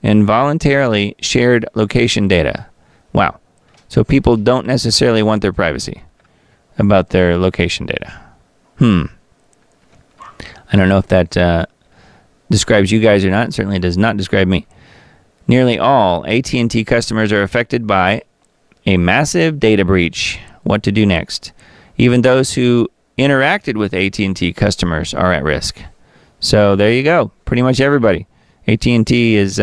and voluntarily shared location data. Wow. So people don't necessarily want their privacy about their location data. I don't know if that describes you guys or not. It certainly does not describe me. Nearly all AT&T customers are affected by a massive data breach. What to do next? Even those who interacted with AT&T customers are at risk. So there you go. Pretty much everybody. AT&T has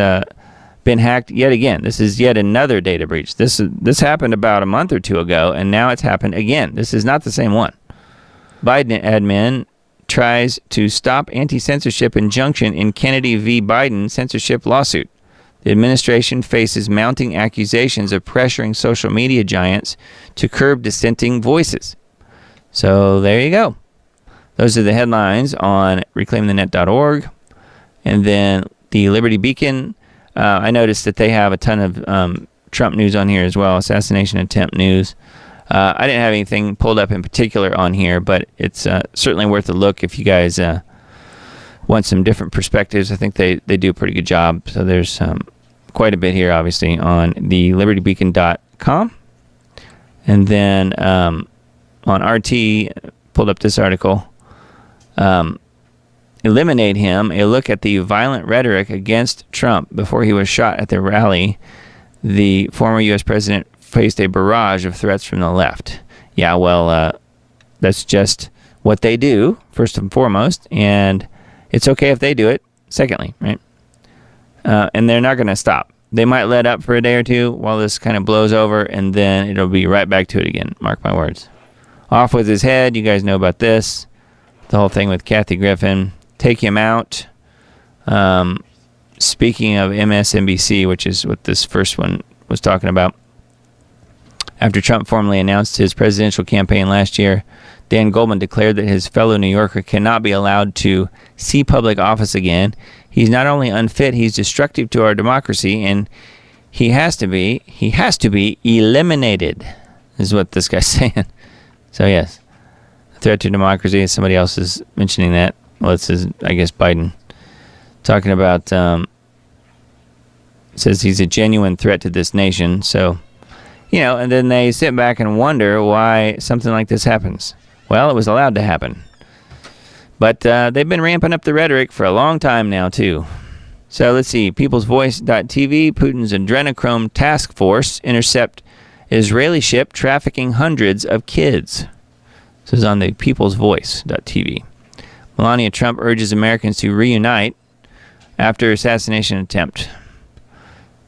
been hacked yet again. This is yet another data breach. This happened about a month or two ago, and now it's happened again. This is not the same one. Biden admin tries to stop anti-censorship injunction in Kennedy v. Biden censorship lawsuit. The administration faces mounting accusations of pressuring social media giants to curb dissenting voices. So there you go. Those are the headlines on reclaimthenet.org. And then the Liberty Beacon, I noticed that they have a ton of Trump news on here as well, assassination attempt news. I didn't have anything pulled up in particular on here, but it's certainly worth a look if you guys want some different perspectives. I think they do a pretty good job. So there's quite a bit here, obviously, on the libertybeacon.com. And then on RT, pulled up this article. Eliminate him, a look at the violent rhetoric against Trump before he was shot at the rally. The former U.S. president faced a barrage of threats from the left. Yeah, well, that's just what they do, first and foremost, and it's okay if they do it, secondly, right? And they're not going to stop. They might let up for a day or two while this kind of blows over, and then it'll be right back to it again. Mark my words. Off with his head. You guys know about this. The whole thing with Kathy Griffin. Take him out. Speaking of MSNBC, which is what this first one was talking about. After Trump formally announced his presidential campaign last year, Dan Goldman declared that his fellow New Yorker cannot be allowed to see public office again. He's not only unfit, he's destructive to our democracy, and he has to be eliminated, is what this guy's saying. So yes, a threat to democracy. Somebody else is mentioning that. Well, this is, I guess, Biden talking about, says he's a genuine threat to this nation. So, and then they sit back and wonder why something like this happens. Well, it was allowed to happen. But they've been ramping up the rhetoric for a long time now, too. So let's see. PeoplesVoice.tv, Putin's adrenochrome task force intercept Israeli ship trafficking hundreds of kids. This is on the PeoplesVoice.tv. Melania Trump urges Americans to reunite after assassination attempt.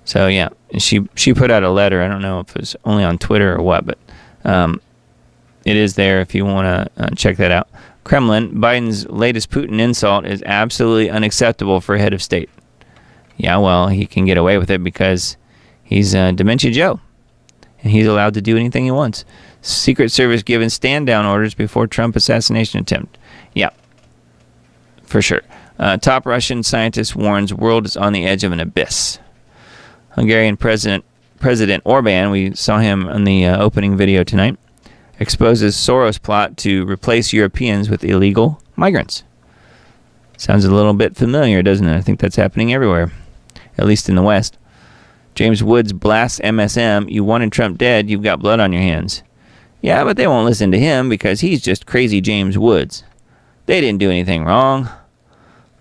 So, yeah, she put out a letter. I don't know if it was only on Twitter or what, but it is there if you want to check that out. Kremlin, Biden's latest Putin insult is absolutely unacceptable for a head of state. Yeah, well, he can get away with it because he's Dementia Joe, and he's allowed to do anything he wants. Secret Service given stand-down orders before Trump assassination attempt. Yeah, for sure. Top Russian scientist warns world is on the edge of an abyss. Hungarian President Orban, we saw him in the opening video tonight, exposes Soros plot to replace Europeans with illegal migrants. Sounds a little bit familiar, doesn't it? I think that's happening everywhere, at least in the West. James Woods blasts MSM. You wanted Trump dead, you've got blood on your hands. Yeah, but they won't listen to him because he's just crazy James Woods. They didn't do anything wrong,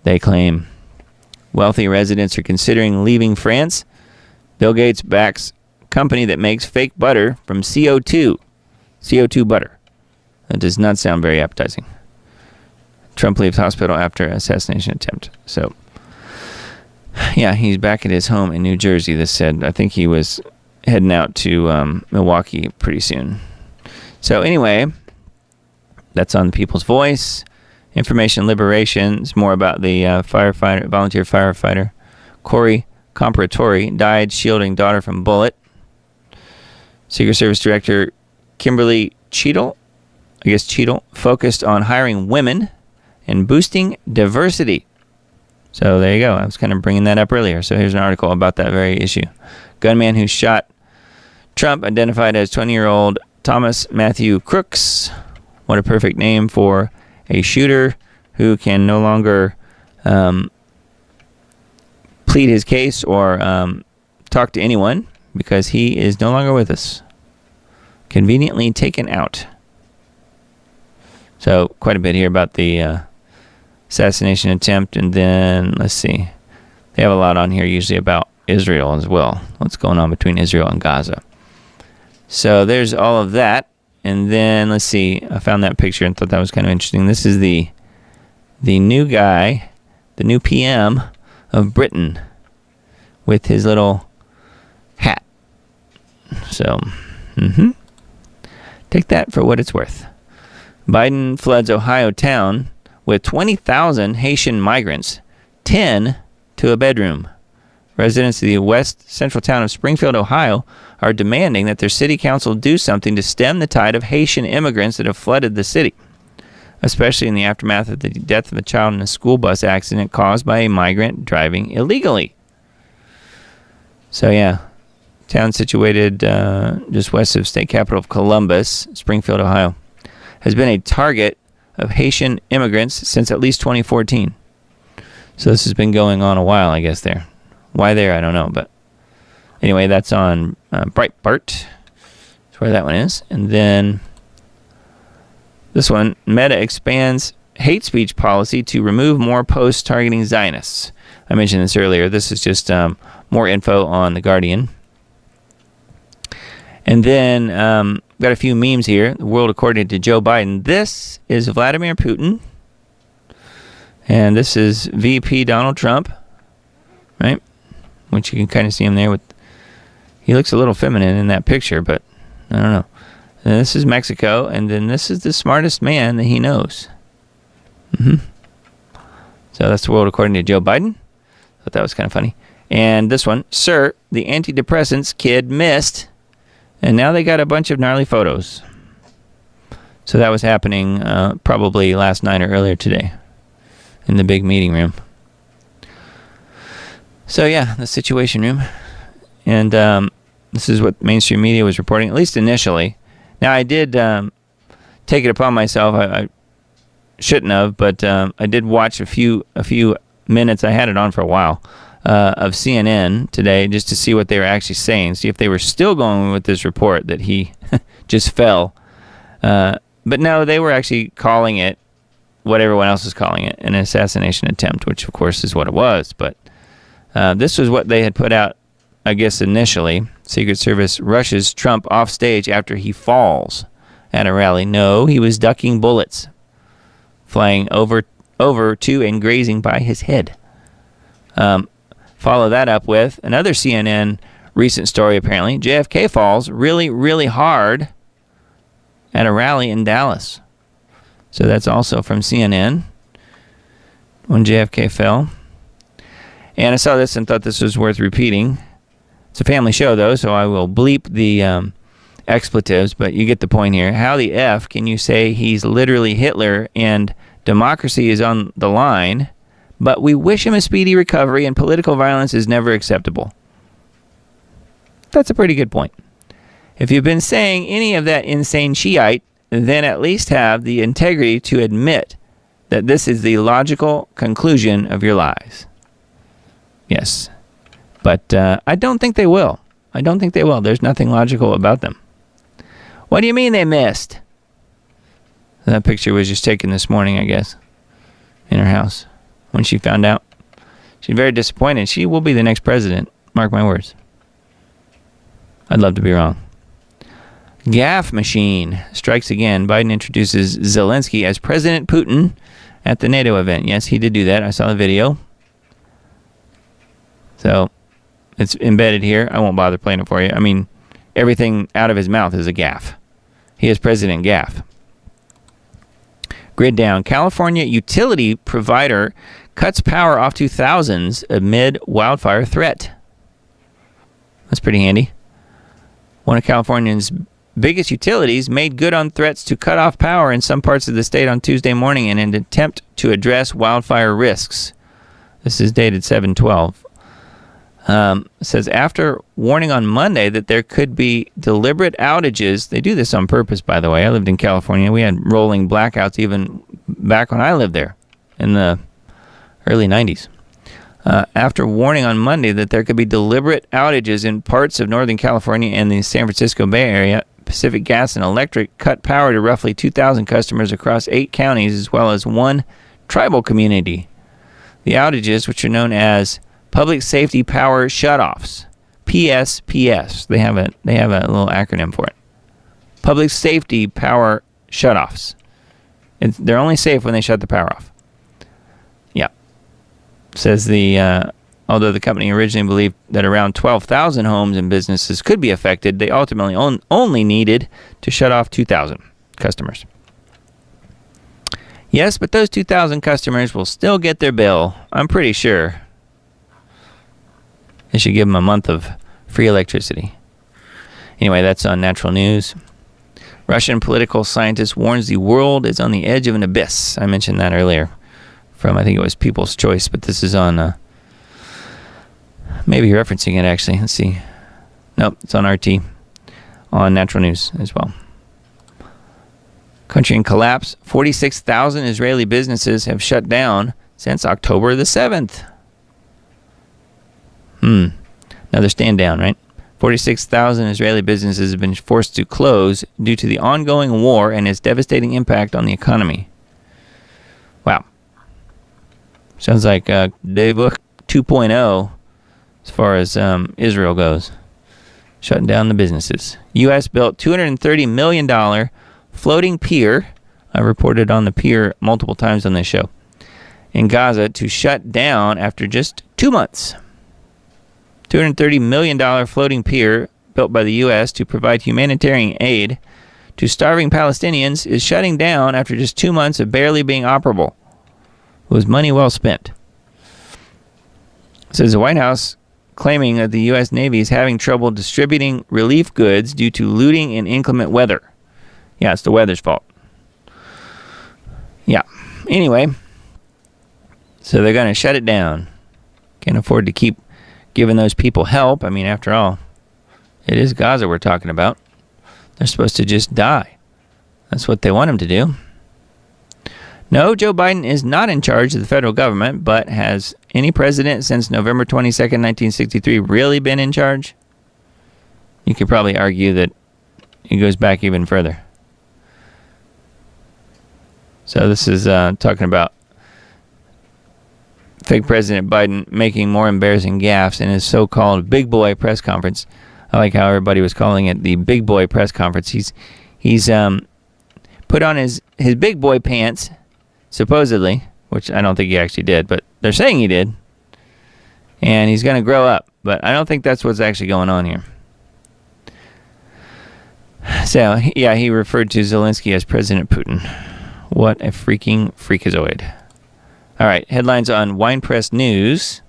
they claim. Wealthy residents are considering leaving France. Bill Gates backs company that makes fake butter from CO2. CO2 butter. That does not sound very appetizing. Trump leaves hospital after assassination attempt. So, yeah, he's back at his home in New Jersey, this said. I think he was heading out to Milwaukee pretty soon. So anyway, that's on the People's Voice. Information Liberation is more about the volunteer firefighter Corey Comparatori died shielding daughter from bullet. Secret Service Director Kimberly Cheadle focused on hiring women and boosting diversity. So there you go. I was kind of bringing that up earlier. So here's an article about that very issue. Gunman who shot Trump identified as 20-year-old Thomas Matthew Crooks. What a perfect name for a shooter who can no longer plead his case or talk to anyone because he is no longer with us. Conveniently taken out. So quite a bit here about the assassination attempt, and then let's see. They have a lot on here usually about Israel as well. What's going on between Israel and Gaza. So there's all of that. And then let's see. I found that picture and thought that was kind of interesting. This is the new guy, the new PM of Britain with his little hat. So, take that for what it's worth. Biden floods Ohio town with 20,000 Haitian migrants, 10 to a bedroom. Residents of the west central town of Springfield, Ohio, are demanding that their city council do something to stem the tide of Haitian immigrants that have flooded the city, especially in the aftermath of the death of a child in a school bus accident caused by a migrant driving illegally. So yeah, town situated just west of state capital of Columbus, Springfield, Ohio, has been a target of Haitian immigrants since at least 2014. So this has been going on a while, I guess, there. Why there, I don't know. But anyway, that's on Breitbart. That's where that one is. And then this one, Meta expands hate speech policy to remove more posts targeting Zionists. I mentioned this earlier. This is just more info on The Guardian. And then got a few memes here. The world according to Joe Biden. This is Vladimir Putin. And this is VP Donald Trump. Right? Which you can kind of see him there with. He looks a little feminine in that picture, but I don't know. And this is Mexico, and then this is the smartest man that he knows. So that's the world according to Joe Biden. Thought that was kind of funny. And this one, sir, the antidepressants kid missed, and now they got a bunch of gnarly photos. So that was happening probably last night or earlier today in the big meeting room. So yeah, the Situation Room. And this is what mainstream media was reporting, at least initially. Now, I did take it upon myself. I shouldn't have, but I did watch a few minutes. I had it on for a while of CNN today just to see what they were actually saying, see if they were still going with this report that he just fell. But no, they were actually calling it what everyone else is calling it, an assassination attempt, which, of course, is what it was. But this was what they had put out, I guess, initially. Secret Service rushes Trump off stage after he falls at a rally. No, he was ducking bullets, flying over to and grazing by his head. Follow that up with another CNN recent story, apparently. JFK falls really, really hard at a rally in Dallas. So that's also from CNN when JFK fell. And I saw this and thought this was worth repeating. It's a family show, though, so I will bleep the expletives, but you get the point here. How the F can you say he's literally Hitler and democracy is on the line, but we wish him a speedy recovery and political violence is never acceptable? That's a pretty good point. If you've been saying any of that insane Shiite, then at least have the integrity to admit that this is the logical conclusion of your lies. Yes. But I don't think they will. I don't think they will. There's nothing logical about them. What do you mean they missed? That picture was just taken this morning, I guess, in her house. When she found out, she's very disappointed. She will be the next president. Mark my words. I'd love to be wrong. Gaffe machine strikes again. Biden introduces Zelensky as President Putin at the NATO event. Yes, he did do that. I saw the video. So it's embedded here. I won't bother playing it for you. I mean, everything out of his mouth is a gaffe. He is President Gaffe. Grid down. California utility provider cuts power off to thousands amid wildfire threat. That's pretty handy. One of California's biggest utilities made good on threats to cut off power in some parts of the state on Tuesday morning in an attempt to address wildfire risks. This is dated 7/12. Says after warning on Monday that there could be deliberate outages. They do this on purpose, by the way. I lived in California. We had rolling blackouts even back when I lived there in the early 90s. After warning on Monday that there could be deliberate outages in parts of Northern California and the San Francisco Bay Area, Pacific Gas and Electric cut power to roughly 2,000 customers across 8 counties as well as one tribal community. The outages, which are known as Public Safety Power Shutoffs, PSPS. They have a little acronym for it. Public Safety Power Shutoffs. They're only safe when they shut the power off. Yeah. Says although the company originally believed that around 12,000 homes and businesses could be affected, they ultimately only needed to shut off 2,000 customers. Yes, but those 2,000 customers will still get their bill, I'm pretty sure. They should give them a month of free electricity. Anyway, that's on Natural News. Russian political scientist warns the world is on the edge of an abyss. I mentioned that earlier from, I think it was People's Choice, but this is on, maybe referencing it actually. Let's see. Nope, it's on RT, on Natural News as well. Country in collapse. 46,000 Israeli businesses have shut down since October the 7th. Another stand down, right? 46,000 Israeli businesses have been forced to close due to the ongoing war and its devastating impact on the economy. Wow. Sounds like Daybook 2.0 as far as Israel goes. Shutting down the businesses. U.S. built $230 million floating pier. I reported on the pier multiple times on this show. In Gaza to shut down after just 2 months. $230 million floating pier built by the U.S. to provide humanitarian aid to starving Palestinians is shutting down after just 2 months of barely being operable. It was money well spent. It says the White House claiming that the U.S. Navy is having trouble distributing relief goods due to looting and inclement weather. Yeah, it's the weather's fault. Yeah. Anyway, so they're going to shut it down. Can't afford to keep giving those people help. I mean, after all, it is Gaza we're talking about. They're supposed to just die. That's what they want them to do. No, Joe Biden is not in charge of the federal government, but has any president since November 22nd, 1963 really been in charge? You could probably argue that it goes back even further. So this is talking about fake President Biden making more embarrassing gaffes in his so-called big boy press conference. I like how everybody was calling it the big boy press conference. He's put on his big boy pants, supposedly, which I don't think he actually did, but they're saying he did. And he's going to grow up, but I don't think that's what's actually going on here. So, yeah, he referred to Zelensky as President Putin. What a freaking freakazoid. All right, headlines on Wine Press News.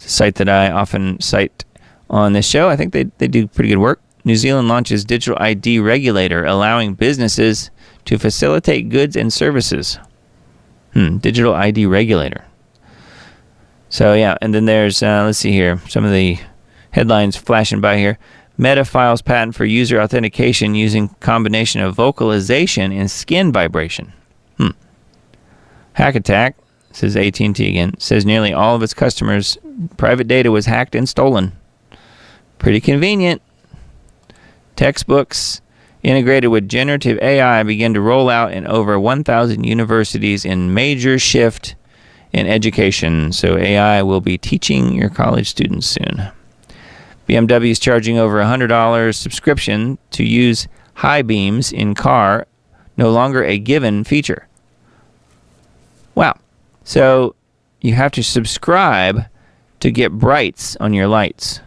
It's a site that I often cite on this show. I think they do pretty good work. New Zealand launches digital ID regulator, allowing businesses to facilitate goods and services. Digital ID regulator. So yeah, and then there's, let's see here, some of the headlines flashing by here. Meta files patent for user authentication using combination of vocalization and skin vibration. Hack attack, says AT&T again, says nearly all of its customers' private data was hacked and stolen. Pretty convenient. Textbooks integrated with generative AI begin to roll out in over 1,000 universities in major shift in education. So AI will be teaching your college students soon. BMW is charging over $100 subscription to use high beams in car, no longer a given feature. Wow. So you have to subscribe to get brights on your lights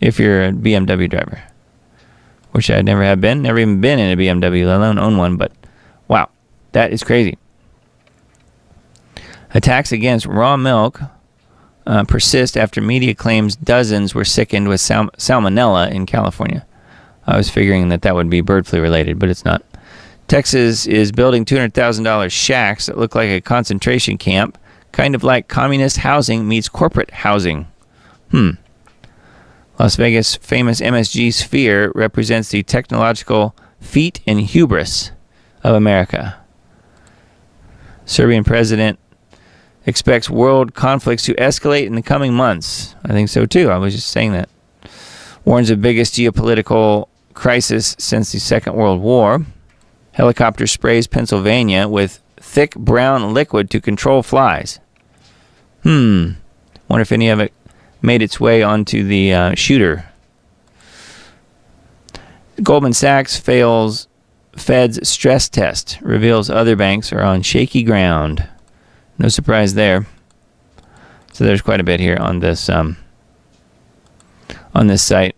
if you're a BMW driver. Which I never have been, never even been in a BMW, let alone own one, but wow, that is crazy. Attacks against raw milk persist after media claims dozens were sickened with salmonella in California. I was figuring that would be bird flu related, but it's not. Texas is building $200,000 shacks that look like a concentration camp, kind of like communist housing meets corporate housing. Las Vegas' famous MSG Sphere represents the technological feat and hubris of America. Serbian president expects world conflicts to escalate in the coming months. I think so too. I was just saying that. Warns of biggest geopolitical crisis since the Second World War. Helicopter sprays Pennsylvania with thick brown liquid to control flies. Wonder if any of it made its way onto the shooter. Goldman Sachs fails Fed's stress test, reveals other banks are on shaky ground. No surprise there. So there's quite a bit here on this site.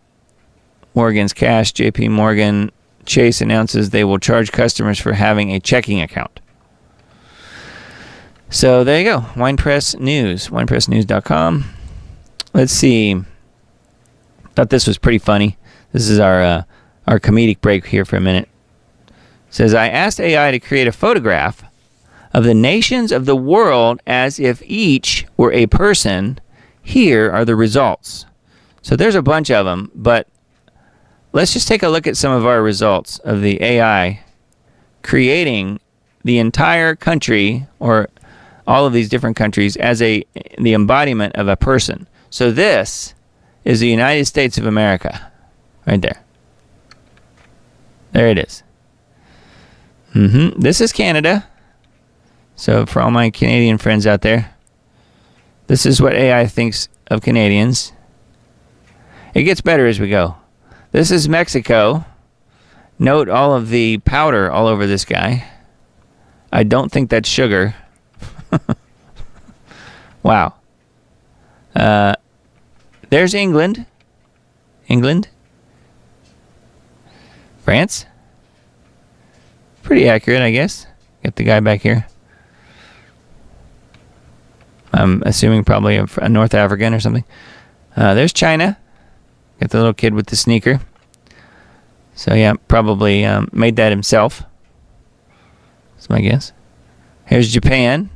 Morgan's Cash, JP Morgan Chase announces they will charge customers for having a checking account. So there you go. Winepress News, winepressnews.com. Let's see. Thought this was pretty funny. This is our comedic break here for a minute. It says, I asked AI to create a photograph of the nations of the world as if each were a person. Here are the results. So there's a bunch of them, but let's just take a look at some of our results of the AI creating the entire country or all of these different countries as the embodiment of a person. So this is the United States of America, right there. There it is. This is Canada. So for all my Canadian friends out there, this is what AI thinks of Canadians. It gets better as we go. This is Mexico. Note all of the powder all over this guy. I don't think that's sugar. Wow. There's England. France. Pretty accurate, I guess. Got the guy back here. I'm assuming probably a North African or something. There's China. Got the little kid with the sneaker. So yeah, probably made that himself. That's my guess. Here's Japan.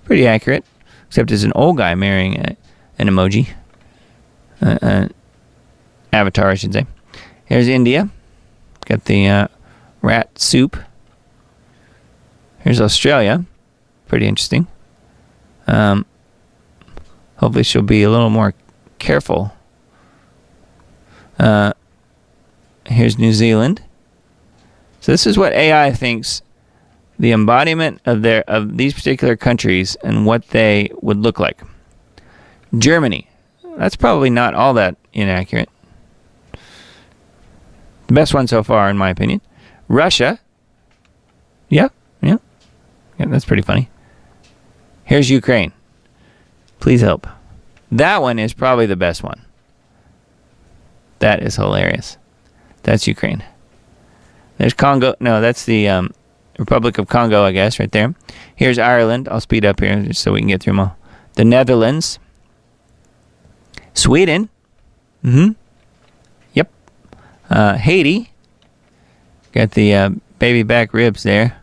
Pretty accurate. Except it's an old guy marrying an emoji. Avatar, I should say. Here's India. Got the rat soup. Here's Australia. Pretty interesting. Hopefully she'll be a little more careful. Here's New Zealand. So this is what AI thinks the embodiment of these particular countries and what they would look like. Germany. That's probably not all that inaccurate. The best one so far, in my opinion. Russia. Yeah, that's pretty funny. Here's Ukraine. Please help. That one is probably the best one. That is hilarious. That's Ukraine. There's Congo. No, that's the Republic of Congo, I guess, right there. Here's Ireland. I'll speed up here just so we can get through them all. The Netherlands. Sweden. Yep. Haiti. Got the baby back ribs there.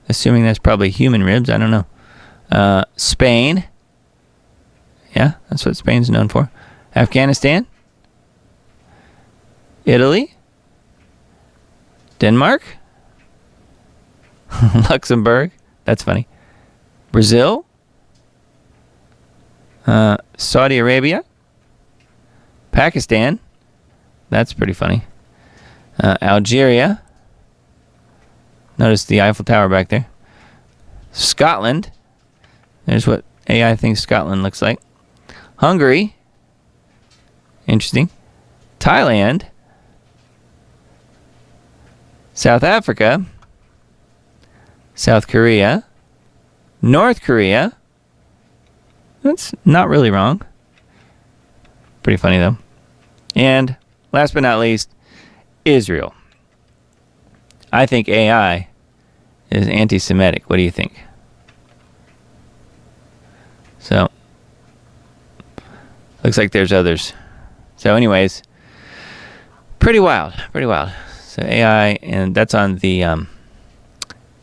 Assuming that's probably human ribs. I don't know. Spain. Yeah, that's what Spain's known for. Afghanistan. Italy. Denmark. Luxembourg. That's funny. Brazil. Saudi Arabia. Pakistan. That's pretty funny. Algeria. Notice the Eiffel Tower back there. Scotland. There's what AI thinks Scotland looks like. Hungary. Interesting. Thailand. South Africa. South Korea. North Korea. That's not really wrong. Pretty funny, though. And last but not least, Israel. I think AI is anti-Semitic. What do you think? So, looks like there's others. So anyways, pretty wild. Pretty wild. So AI, and that's on the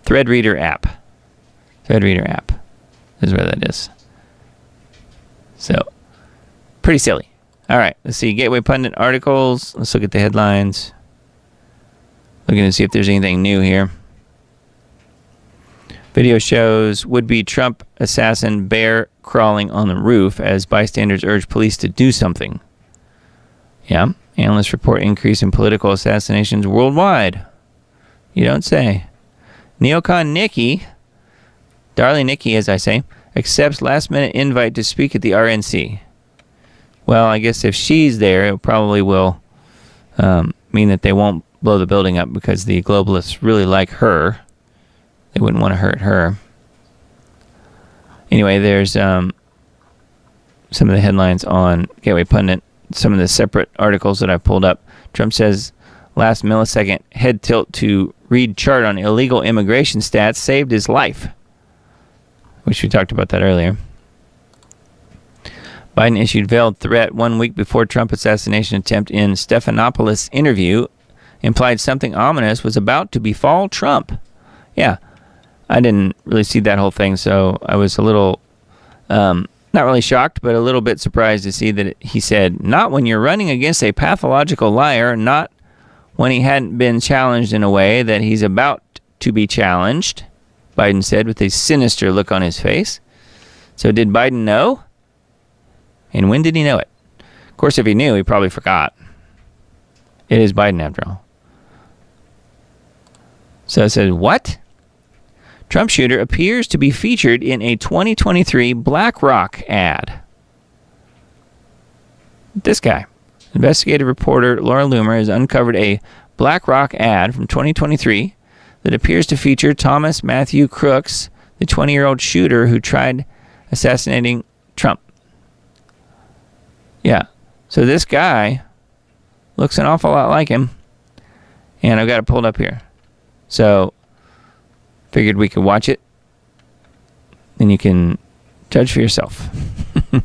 ThreadReader app. ThreadReader app is where that is. So, pretty silly. All right, let's see. Gateway Pundit articles. Let's look at the headlines. Looking to see if there's anything new here. Video shows would-be Trump assassin bear crawling on the roof as bystanders urge police to do something. Yeah. Analysts report increase in political assassinations worldwide. You don't say. Neocon Nikki, Darling Nikki, as I say, accepts last-minute invite to speak at the RNC. Well, I guess if she's there, it probably will mean that they won't blow the building up because the globalists really like her. They wouldn't want to hurt her. Anyway, there's some of the headlines on Gateway Pundit, some of the separate articles that I pulled up. Trump says last millisecond head tilt to read chart on illegal immigration stats saved his life. Which we talked about that earlier. Biden issued veiled threat 1 week before Trump assassination attempt in Stephanopoulos interview implied something ominous was about to befall Trump. Yeah, I didn't really see that whole thing, so I was a little, not really shocked, but a little bit surprised to see that he said, not when you're running against a pathological liar, not when he hadn't been challenged in a way that he's about to be challenged, Biden said with a sinister look on his face. So did Biden know? And when did he know it? Of course, if he knew, he probably forgot. It is Biden, after all. So it says, what? Trump shooter appears to be featured in a 2023 BlackRock ad. This guy. Investigative reporter Laura Loomer has uncovered a BlackRock ad from 2023 that appears to feature Thomas Matthew Crooks, the 20-year-old shooter who tried assassinating Trump. Yeah. So this guy looks an awful lot like him. And I've got it pulled up here. So figured we could watch it. Then you can judge for yourself.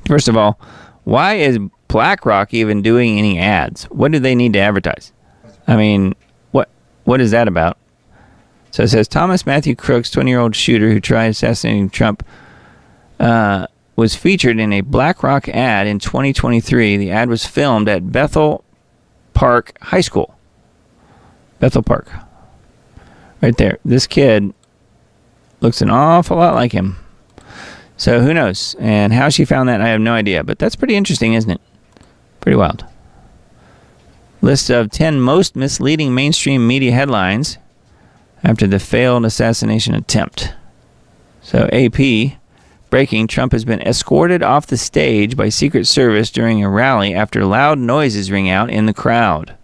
First of all, why is BlackRock even doing any ads? What do they need to advertise? I mean, what is that about? So it says Thomas Matthew Crooks, 20-year-old shooter who tried assassinating Trump, was featured in a BlackRock ad in 2023. The ad was filmed at Bethel Park High School. Bethel Park. Right there. This kid looks an awful lot like him. So who knows? And how she found that, I have no idea. But that's pretty interesting, isn't it? Pretty wild. List of 10 most misleading mainstream media headlines after the failed assassination attempt. So AP, breaking, Trump has been escorted off the stage by Secret Service during a rally after loud noises ring out in the crowd.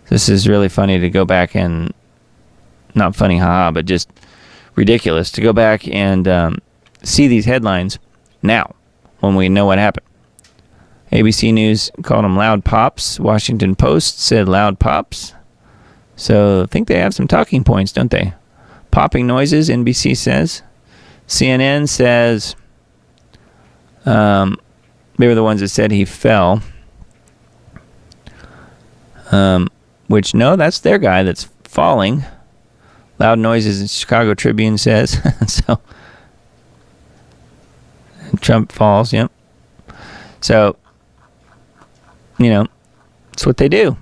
This is really funny to go back and, not funny, haha, but just ridiculous to go back and see these headlines now when we know what happened. ABC News called them loud pops. Washington Post said loud pops. So I think they have some talking points, don't they? Popping noises, NBC says. CNN says they were the ones that said he fell. Which, no, that's their guy that's falling. Loud noises, the Chicago Tribune says. So, Trump falls, yep. So, it's what they do.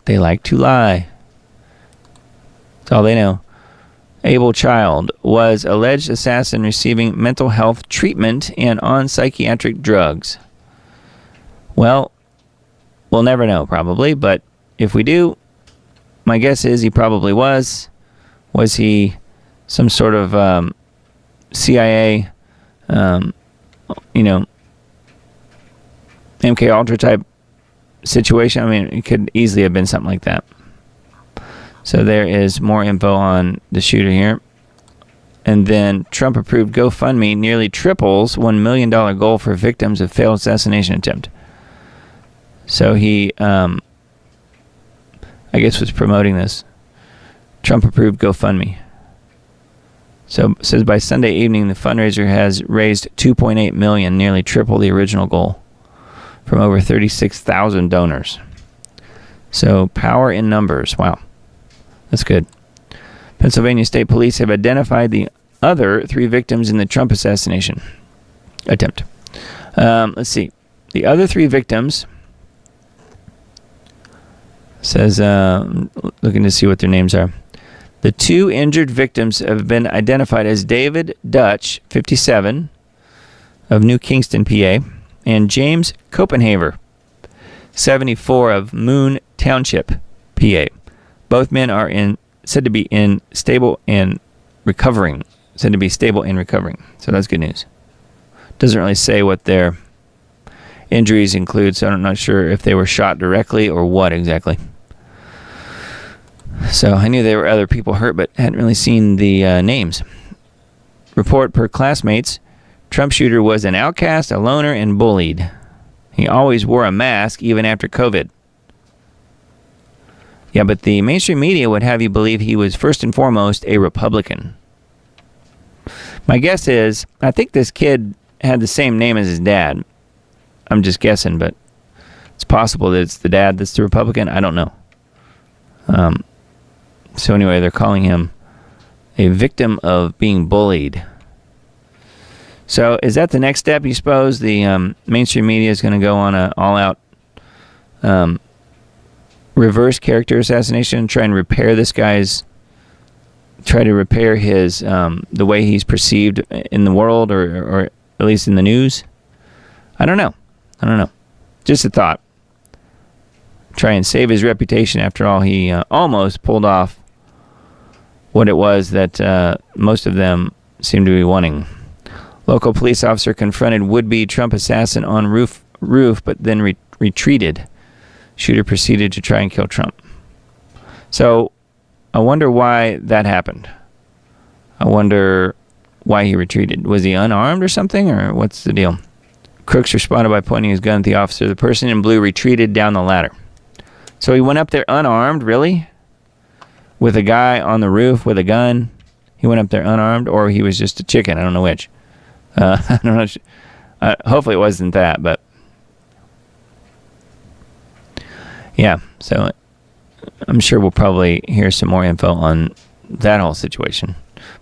They like to lie. That's all they know. Abel Child was alleged assassin receiving mental health treatment and on psychiatric drugs. Well, we'll never know, probably, but if we do, my guess is he probably was. Was he some sort of CIA, MK Ultra type situation? I mean, it could easily have been something like that. So there is more info on the shooter here. And then Trump-approved GoFundMe nearly triples $1 million goal for victims of failed assassination attempt. So he, I guess, was promoting this. Trump-approved GoFundMe. So it says by Sunday evening, the fundraiser has raised $2.8 million, nearly triple the original goal, from over 36,000 donors. So power in numbers. Wow. That's good. Pennsylvania State Police have identified the other 3 victims in the Trump assassination attempt. Let's see. The other 3 victims, says, looking to see what their names are. The 2 injured victims have been identified as David Dutch, 57, of New Kingston, PA, and James Copenhaver, 74, of Moon Township, PA. Both men are said to be stable and recovering. So that's good news. Doesn't really say what their injuries include, so I'm not sure if they were shot directly or what exactly. So I knew there were other people hurt, but hadn't really seen the names. Report per classmates: Trump shooter was an outcast, a loner, and bullied. He always wore a mask even after COVID. Yeah, but the mainstream media would have you believe he was first and foremost a Republican. My guess is, I think this kid had the same name as his dad. I'm just guessing, but it's possible that it's the dad that's the Republican. I don't know. So anyway, they're calling him a victim of being bullied. So is that the next step, you suppose? The mainstream media is going to go on an all-out reverse character assassination and try and repair this guy's, his, the way he's perceived in the world, or at least in the news? I don't know. Just a thought. Try and save his reputation. After all, he almost pulled off what it was that most of them seem to be wanting. Local police officer confronted would-be Trump assassin on roof, but then retreated. Shooter proceeded to try and kill Trump. So I wonder why that happened. I wonder why he retreated. Was he unarmed or something, or what's the deal? Crooks responded by pointing his gun at the officer. The person in blue retreated down the ladder. So he went up there unarmed, really? With a guy on the roof with a gun? He went up there unarmed, or he was just a chicken? I don't know which. I don't know. Hopefully it wasn't that, but yeah, so I'm sure we'll probably hear some more info on that whole situation.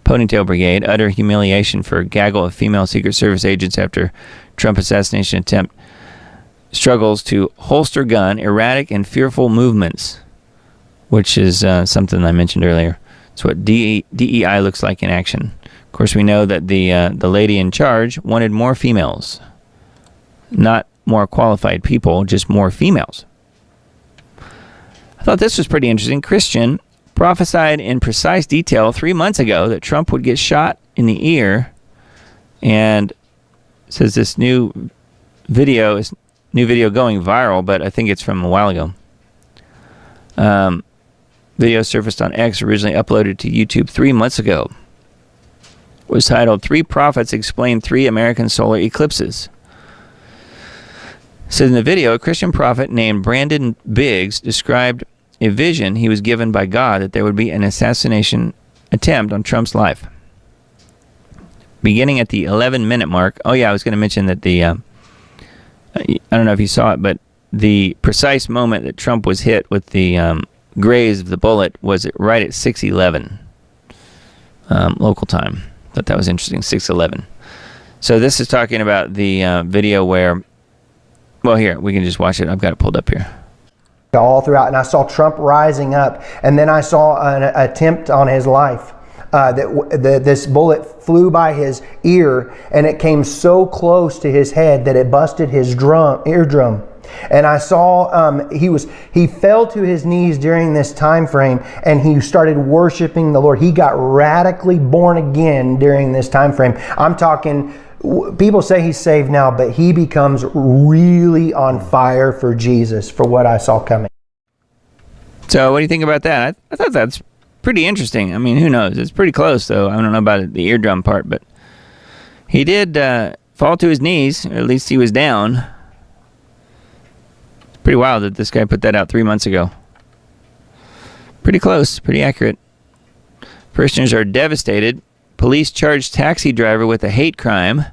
Ponytail Brigade, utter humiliation for gaggle of female Secret Service agents after Trump assassination attempt. Struggles to holster gun, erratic and fearful movements, which is something I mentioned earlier. It's what DEI looks like in action. Of course, we know that the lady in charge wanted more females. Not more qualified people, just more females. I thought this was pretty interesting. Christian prophesied in precise detail 3 months ago that Trump would get shot in the ear, and says this new video going viral, but I think it's from a while ago. Video surfaced on X, originally uploaded to YouTube 3 months ago. It was titled 3 Prophets Explain 3 American Solar Eclipses. It says in the video, a Christian prophet named Brandon Biggs described a vision he was given by God that there would be an assassination attempt on Trump's life. Beginning at the 11-minute mark. Oh yeah, I was going to mention that the I don't know if you saw it, but the precise moment that Trump was hit with the graze of the bullet was right at 6:11 local time. Thought that was interesting. 6:11. So this is talking about the video where, well, here we can just watch it. I've got it pulled up here. All throughout, and I saw Trump rising up, and then I saw an attempt on his life. This bullet flew by his ear, and it came so close to his head that it busted his eardrum. And I saw he fell to his knees during this time frame, and he started worshiping the Lord. He got radically born again during this time frame. I'm talking, people say he's saved now, but he becomes really on fire for Jesus, for what I saw coming. So what do you think about that? I thought that's pretty interesting. I mean, who knows? It's pretty close, though. I don't know about the eardrum part, but he did fall to his knees, or at least he was down. It's pretty wild that this guy put that out 3 months ago. Pretty close, pretty accurate. Parishioners are devastated. Police charged taxi driver with a hate crime.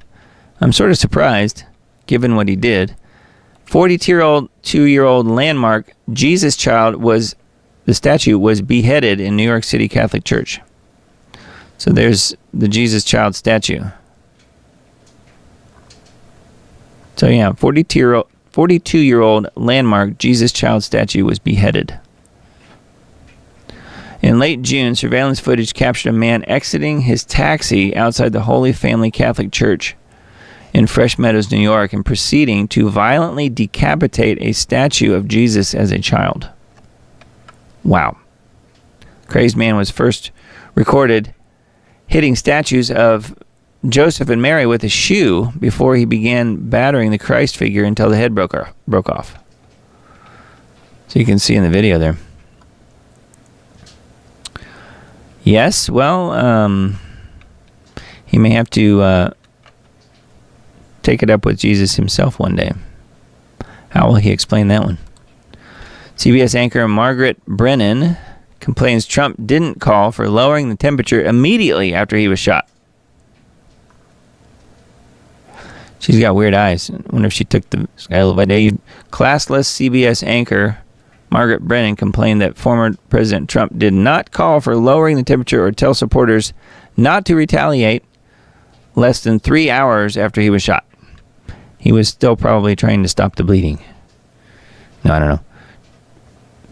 I'm sort of surprised, given what he did. 42-year-old landmark Jesus child the statue was beheaded in New York City Catholic Church. So there's the Jesus child statue. So yeah, 42-year-old landmark Jesus child statue was beheaded. In late June, surveillance footage captured a man exiting his taxi outside the Holy Family Catholic Church in Fresh Meadows, New York, and proceeding to violently decapitate a statue of Jesus as a child. Wow. Crazed man was first recorded hitting statues of Joseph and Mary with a shoe before he began battering the Christ figure until the head broke off. So you can see in the video there. Yes, well, he may have to take it up with Jesus himself one day. How will he explain that one? CBS anchor Margaret Brennan complains Trump didn't call for lowering the temperature immediately after he was shot. She's got weird eyes. I wonder if she took the Skylevite. Classless CBS anchor Margaret Brennan complained that former President Trump did not call for lowering the temperature or tell supporters not to retaliate less than 3 hours after he was shot. He was still probably trying to stop the bleeding. No, I don't know.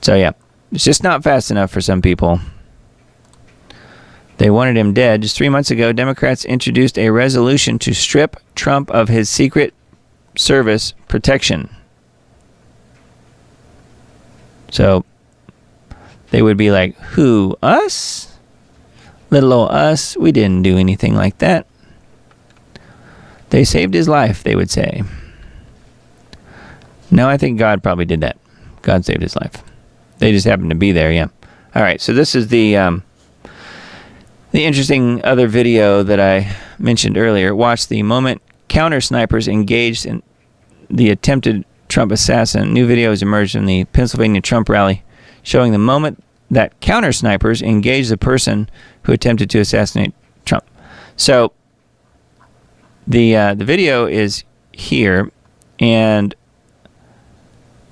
So yeah, it's just not fast enough for some people. They wanted him dead. Just 3 months ago, Democrats introduced a resolution to strip Trump of his Secret Service protection. So they would be like, who, us? Little old us? We didn't do anything like that. They saved his life, they would say. No, I think God probably did that. God saved his life. They just happened to be there, yeah. All right, so this is the interesting other video that I mentioned earlier. Watch the moment counter snipers engaged in the attempted Trump assassin. New videos emerged in the Pennsylvania Trump rally showing the moment that counter snipers engaged the person who attempted to assassinate Trump. So the video is here, and it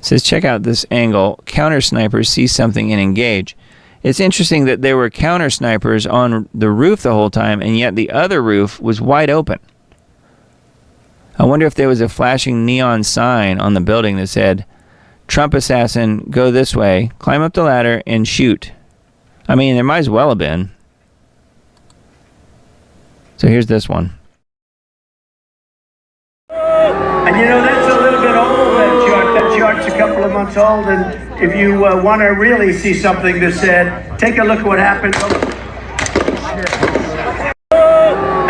says, check out this angle. Counter snipers see something and engage. It's interesting that there were counter snipers on the roof the whole time, and yet the other roof was wide open. I wonder if there was a flashing neon sign on the building that said, Trump assassin, go this way, climb up the ladder, and shoot. I mean, there might as well have been. So here's this one. And you know, that's a little bit old, that chart. That chart's a couple of months old, and if you want to really see something that said, take a look at what happened.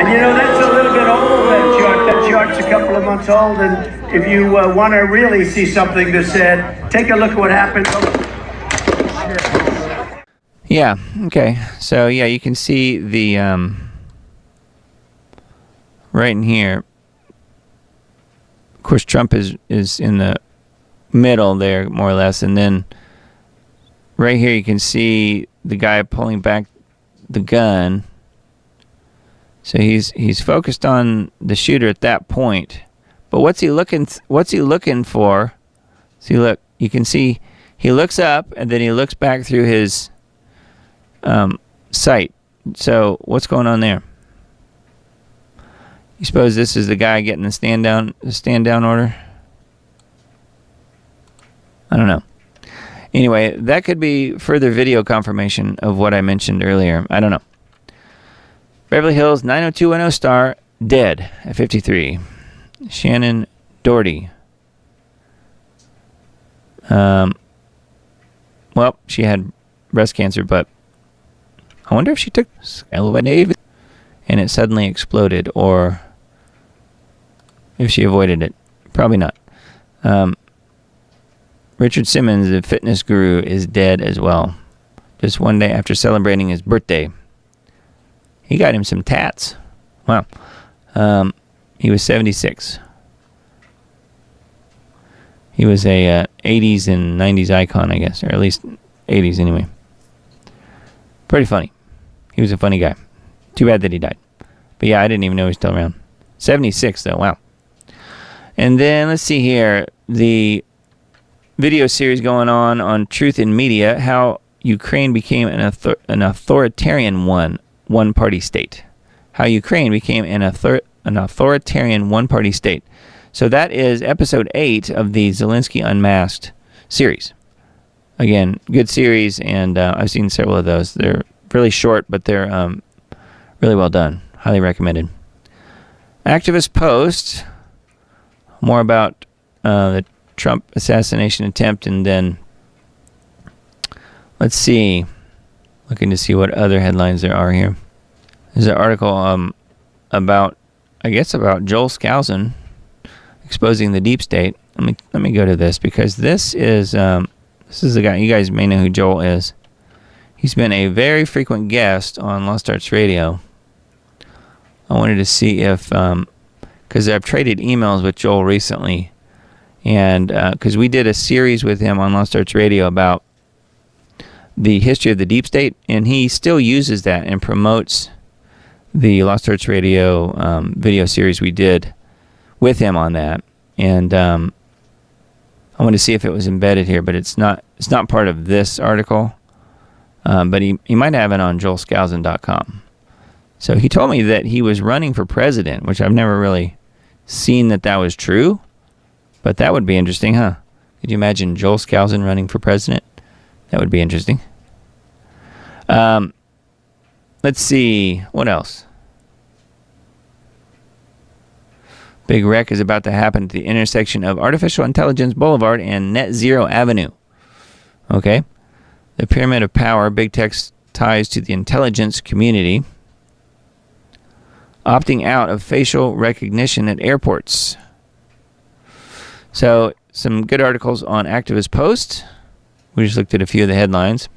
And you know, that's a little bit old, that chart. That chart's a couple of months old, and if you want to really see something that said, take a look at what happened. Yeah, okay. So, yeah, you can see the, right in here. Of course, Trump is in the middle there, more or less, and then right here you can see the guy pulling back the gun. So he's focused on the shooter at that point, But what's he looking for? See, look, you can see he looks up and then he looks back through his sight. So what's going on there? You suppose this is the guy getting the stand down order? I don't know. Anyway, that could be further video confirmation of what I mentioned earlier. I don't know. Beverly Hills 90210 star dead at 53. Shannon Doherty. Well, she had breast cancer, but I wonder if she took Elevate and it suddenly exploded, or if she avoided it. Probably not. Richard Simmons, the fitness guru, is dead as well. Just one day after celebrating his birthday. He got him some tats. Wow. He was 76. He was a 80s and 90s icon, I guess, or at least 80s anyway. Pretty funny. He was a funny guy. Too bad that he died. But yeah, I didn't even know he was still around. 76 though, wow. And then let's see here, the video series going on Truth in Media, how Ukraine became an authoritarian one-party state. How Ukraine became an authoritarian one-party state. So that is episode 8 of the Zelensky Unmasked series. Again, good series, and I've seen several of those. They're really short, but they're really well done. Highly recommended. Activist Post, more about the Trump assassination attempt, and then let's see, looking to see what other headlines there are here. There's an article about Joel Skousen exposing the deep state. Let me go to this, because this is the guy. You guys may know who Joel is. He's been a very frequent guest on Lost Arts Radio. I wanted to see if, because I've traded emails with Joel recently, and because we did a series with him on Lost Arts Radio about the history of the deep state, and he still uses that and promotes the Lost Arts Radio video series we did with him on that. And I want to see if it was embedded here, but it's not part of this article. But he might have it on joelskousen.com. So he told me that he was running for president, which I've never really seen that was true. But that would be interesting, huh? Could you imagine Joel Skousen running for president? That would be interesting. Let's see. What else? Big wreck is about to happen at the intersection of Artificial Intelligence Boulevard and Net Zero Avenue. Okay. The pyramid of power, big tech's ties to the intelligence community, opting out of facial recognition at airports. So, some good articles on Activist Post. We just looked at a few of the headlines.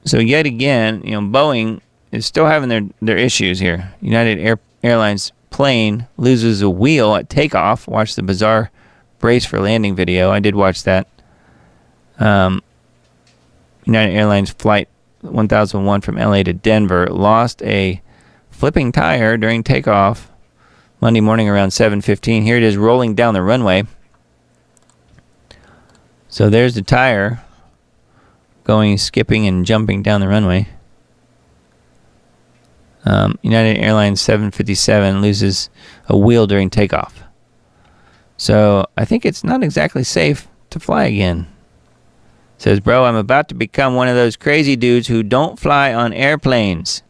So yet again, Boeing is still having their issues here. United Airlines plane loses a wheel at takeoff. Watch the bizarre brace for landing video. I did watch that. United Airlines flight 1001 from LA to Denver lost a flipping tire during takeoff Monday morning around 7:15. Here it is rolling down the runway. So there's the tire going, skipping, and jumping down the runway. United Airlines 757 loses a wheel during takeoff. So I think it's not exactly safe to fly again. Says, bro, I'm about to become one of those crazy dudes who don't fly on airplanes.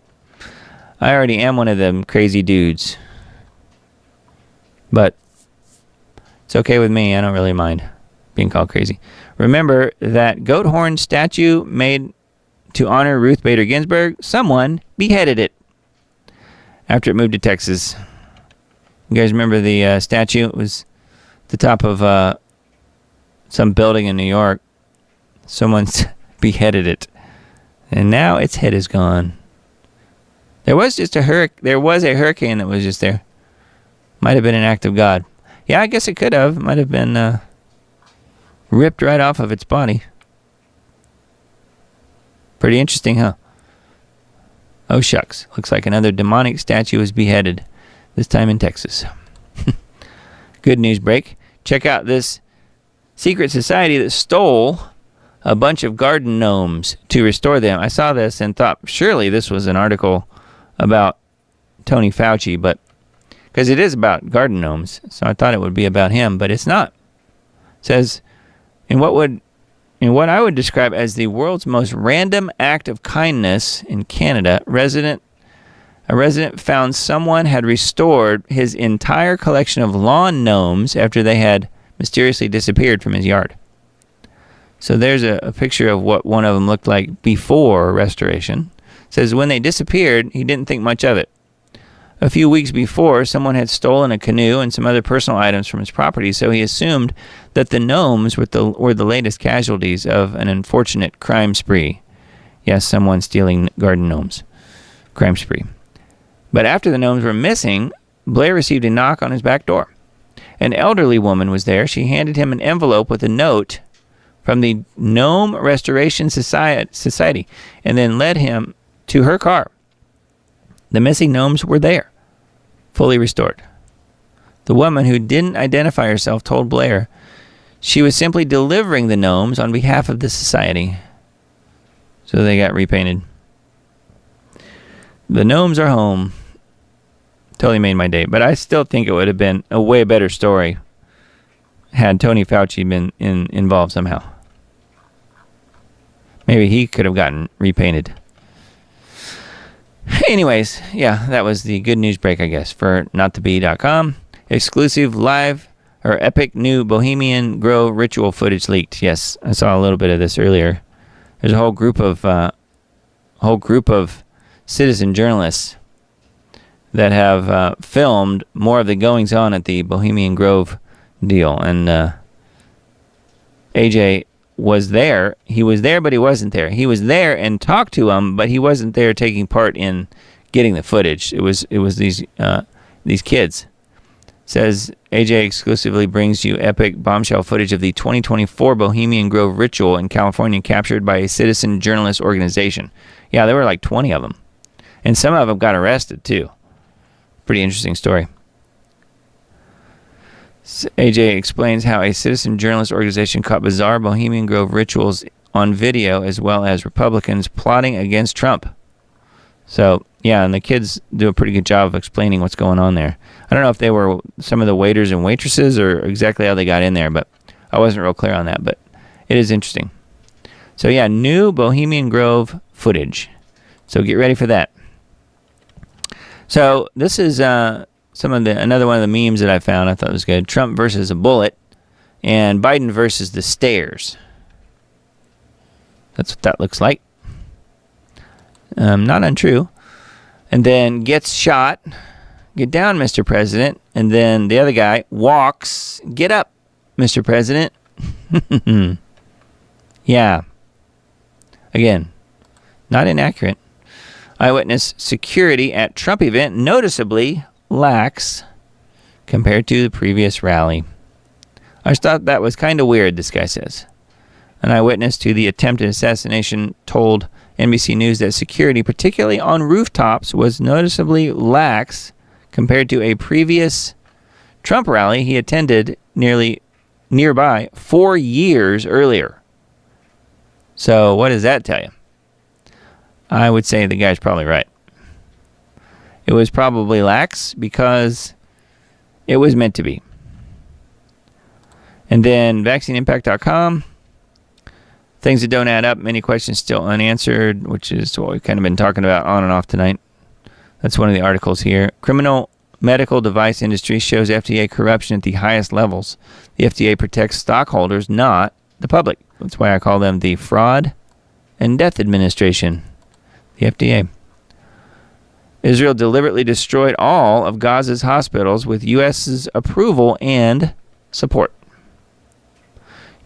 I already am one of them crazy dudes. But it's okay with me. I don't really mind being called crazy. Remember that goat horn statue made to honor Ruth Bader Ginsburg? Someone beheaded it after it moved to Texas. You guys remember the statue? It was the top of some building in New York. Someone's beheaded it, and now its head is gone. There was just a hurricane that was just there. Might have been an act of God. Yeah, I guess it could have. Might have been ripped right off of its body. Pretty interesting, huh? Oh, shucks. Looks like another demonic statue was beheaded. this time in Texas. Good news break. Check out this secret society that stole a bunch of garden gnomes to restore them. I saw this and thought, surely this was an article about Tony Fauci, but because it is about garden gnomes, so I thought it would be about him, but it's not. It says, in what I would describe as the world's most random act of kindness in Canada, a resident found someone had restored his entire collection of lawn gnomes after they had mysteriously disappeared from his yard. So there's a picture of what one of them looked like before restoration. It says when they disappeared, he didn't think much of it. A few weeks before, someone had stolen a canoe and some other personal items from his property, so he assumed that the gnomes were the latest casualties of an unfortunate crime spree. Yes, someone stealing garden gnomes. Crime spree. But after the gnomes were missing, Blair received a knock on his back door. An elderly woman was there. She handed him an envelope with a note from the Gnome Restoration Society and then led him to her car. The missing gnomes were there, fully restored. The woman, who didn't identify herself, told Blair she was simply delivering the gnomes on behalf of the society. So they got repainted. The gnomes are home. Totally made my day. But I still think it would have been a way better story had Tony Fauci been involved somehow. Maybe he could have gotten repainted. Anyways, yeah, that was the good news break, I guess, for NotTheBee.com. Exclusive live or epic new Bohemian Grove ritual footage leaked. Yes, I saw a little bit of this earlier. There's a whole group of citizen journalists that have filmed more of the goings on at the Bohemian Grove deal, and AJ was there. He was there, but he wasn't there. He was there and talked to him, but he wasn't there taking part in getting the footage. It was these kids. Says AJ exclusively brings you epic bombshell footage of the 2024 Bohemian Grove ritual in California, captured by a citizen journalist organization. Yeah, there were like 20 of them, and some of them got arrested too. Pretty interesting story. AJ explains how a citizen journalist organization caught bizarre Bohemian Grove rituals on video, as well as Republicans plotting against Trump. So, yeah, and the kids do a pretty good job of explaining what's going on there. I don't know if they were some of the waiters and waitresses or exactly how they got in there, but I wasn't real clear on that, but it is interesting. So, yeah, new Bohemian Grove footage. So get ready for that. So this is another one of the memes that I found. I thought was good. Trump versus a bullet, and Biden versus the stairs. That's what that looks like. Not untrue. And then gets shot. Get down, Mr. President. And then the other guy walks. Get up, Mr. President. Yeah. Again, not inaccurate. Eyewitness security at Trump event noticeably lax compared to the previous rally. I just thought that was kind of weird, this guy says. An eyewitness to the attempted assassination told NBC News that security, particularly on rooftops, was noticeably lax compared to a previous Trump rally he attended nearby 4 years earlier. So what does that tell you? I would say the guy's probably right. It was probably lax because it was meant to be. And then vaccineimpact.com. Things that don't add up, many questions still unanswered, which is what we've kind of been talking about on and off tonight. That's one of the articles here. Criminal medical device industry shows FDA corruption at the highest levels. The FDA protects stockholders, not the public. That's why I call them the Fraud and Death Administration, the FDA. Israel deliberately destroyed all of Gaza's hospitals with U.S.'s approval and support.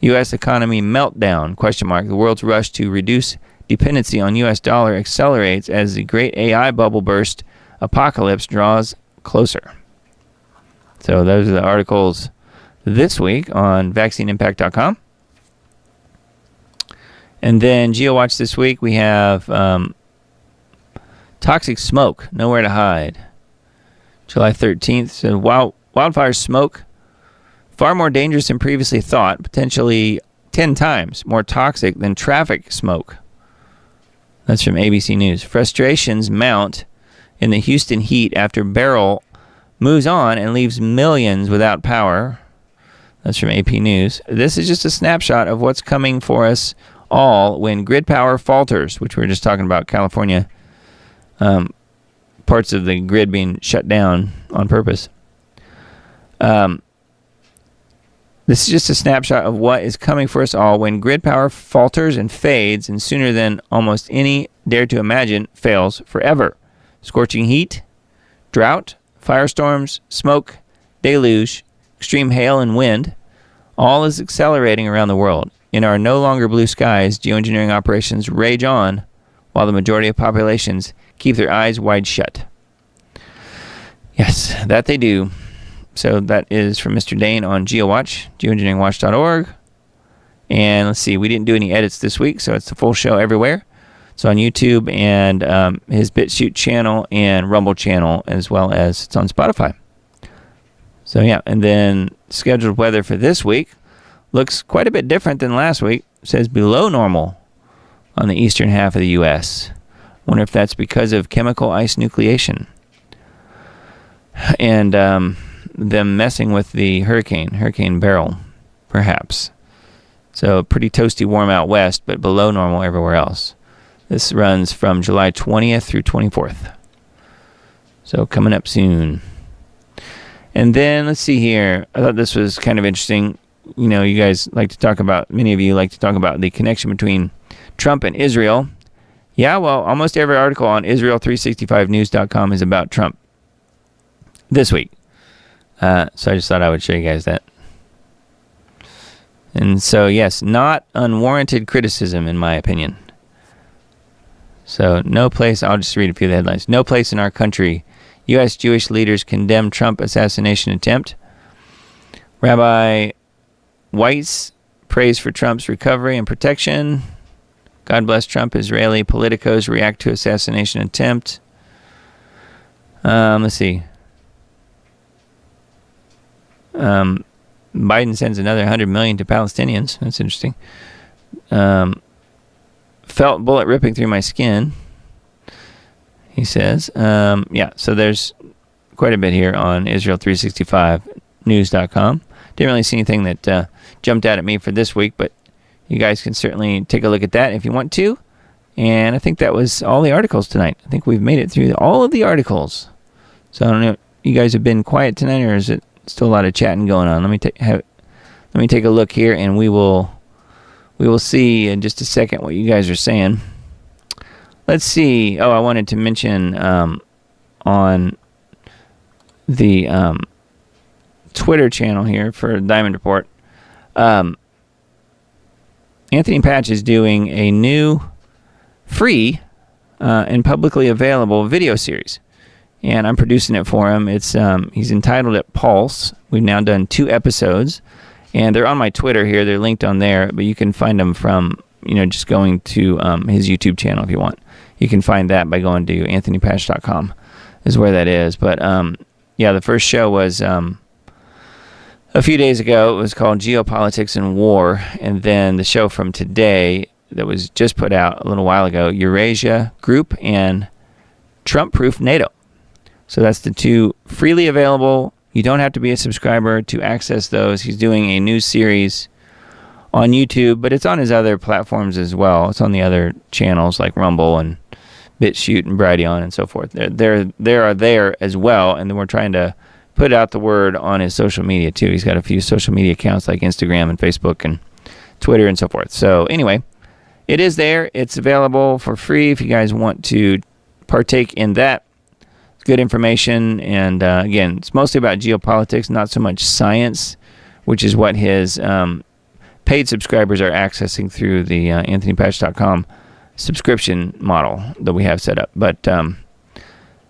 U.S. economy meltdown, ? The world's rush to reduce dependency on U.S. dollar accelerates as the great AI bubble burst apocalypse draws closer. So those are the articles this week on vaccineimpact.com. And then GeoWatch this week, we have toxic smoke, nowhere to hide. July 13th. So wildfire smoke, far more dangerous than previously thought, potentially 10 times more toxic than traffic smoke. That's from ABC News. Frustrations mount in the Houston heat after Beryl moves on and leaves millions without power. That's from AP News. This is just a snapshot of what's coming for us all when grid power falters, which we were just talking about, California, parts of the grid being shut down on purpose. This is just a snapshot of what is coming for us all when grid power falters and fades, and sooner than almost any dare to imagine, fails forever. Scorching heat, drought, firestorms, smoke, deluge, extreme hail and wind, all is accelerating around the world. In our no longer blue skies, geoengineering operations rage on, while the majority of populations keep their eyes wide shut. Yes, that they do. So that is from Mr. Dane on GeoWatch, geoengineeringwatch.org. And let's see, we didn't do any edits this week, so it's the full show everywhere. It's on YouTube and his BitChute channel and Rumble channel, as well as it's on Spotify. So yeah, and then scheduled weather for this week looks quite a bit different than last week. It says below normal on the eastern half of the U.S. Wonder if that's because of chemical ice nucleation and them messing with the Hurricane Beryl, perhaps. So pretty toasty warm out west, but below normal everywhere else. This runs from July 20th through 24th. So coming up soon. And then let's see here. I thought this was kind of interesting. You know, you guys like to talk about, many of you like to talk about the connection between Trump and Israel. Yeah, well, almost every article on Israel365news.com is about Trump this week. So I just thought I would show you guys that. And so, yes, not unwarranted criticism, in my opinion. So, no place, I'll just read a few of the headlines. No place in our country. U.S. Jewish leaders condemn Trump assassination attempt. Rabbi Weiss prays for Trump's recovery and protection. God bless Trump. Israeli politicos react to assassination attempt. Let's see. Biden sends another $100 million to Palestinians. That's interesting. Felt bullet ripping through my skin, he says. Yeah, so there's quite a bit here on Israel365news.com. Didn't really see anything that jumped out at me for this week, but you guys can certainly take a look at that if you want to. And I think that was all the articles tonight. I think we've made it through all of the articles. So I don't know, you guys have been quiet tonight, or is it still a lot of chatting going on? Let me take a look here, and we will see in just a second what you guys are saying. Let's see. Oh, I wanted to mention on the Twitter channel here for Diamond Report, Anthony Patch is doing a new free and publicly available video series. And I'm producing it for him. It's he's entitled it Pulse. We've now done 2 episodes, and they're on my Twitter here. They're linked on there, but you can find them from just going to his YouTube channel if you want. You can find that by going to anthonypatch.com is where that is. But yeah, the first show was a few days ago. It was called Geopolitics and War, and then the show from today that was just put out a little while ago, Eurasia Group and Trump-Proof NATO. So that's the 2 freely available. You don't have to be a subscriber to access those. He's doing a new series on YouTube, but it's on his other platforms as well. It's on the other channels like Rumble and BitChute and Brighteon and so forth. They're there as well, and then we're trying to put out the word on his social media too. He's got a few social media accounts like Instagram and Facebook and Twitter and so forth. So anyway, it is there. It's available for free if you guys want to partake in that. Good information, and again, it's mostly about geopolitics, not so much science, which is what his paid subscribers are accessing through the AnthonyPatch.com subscription model that we have set up. But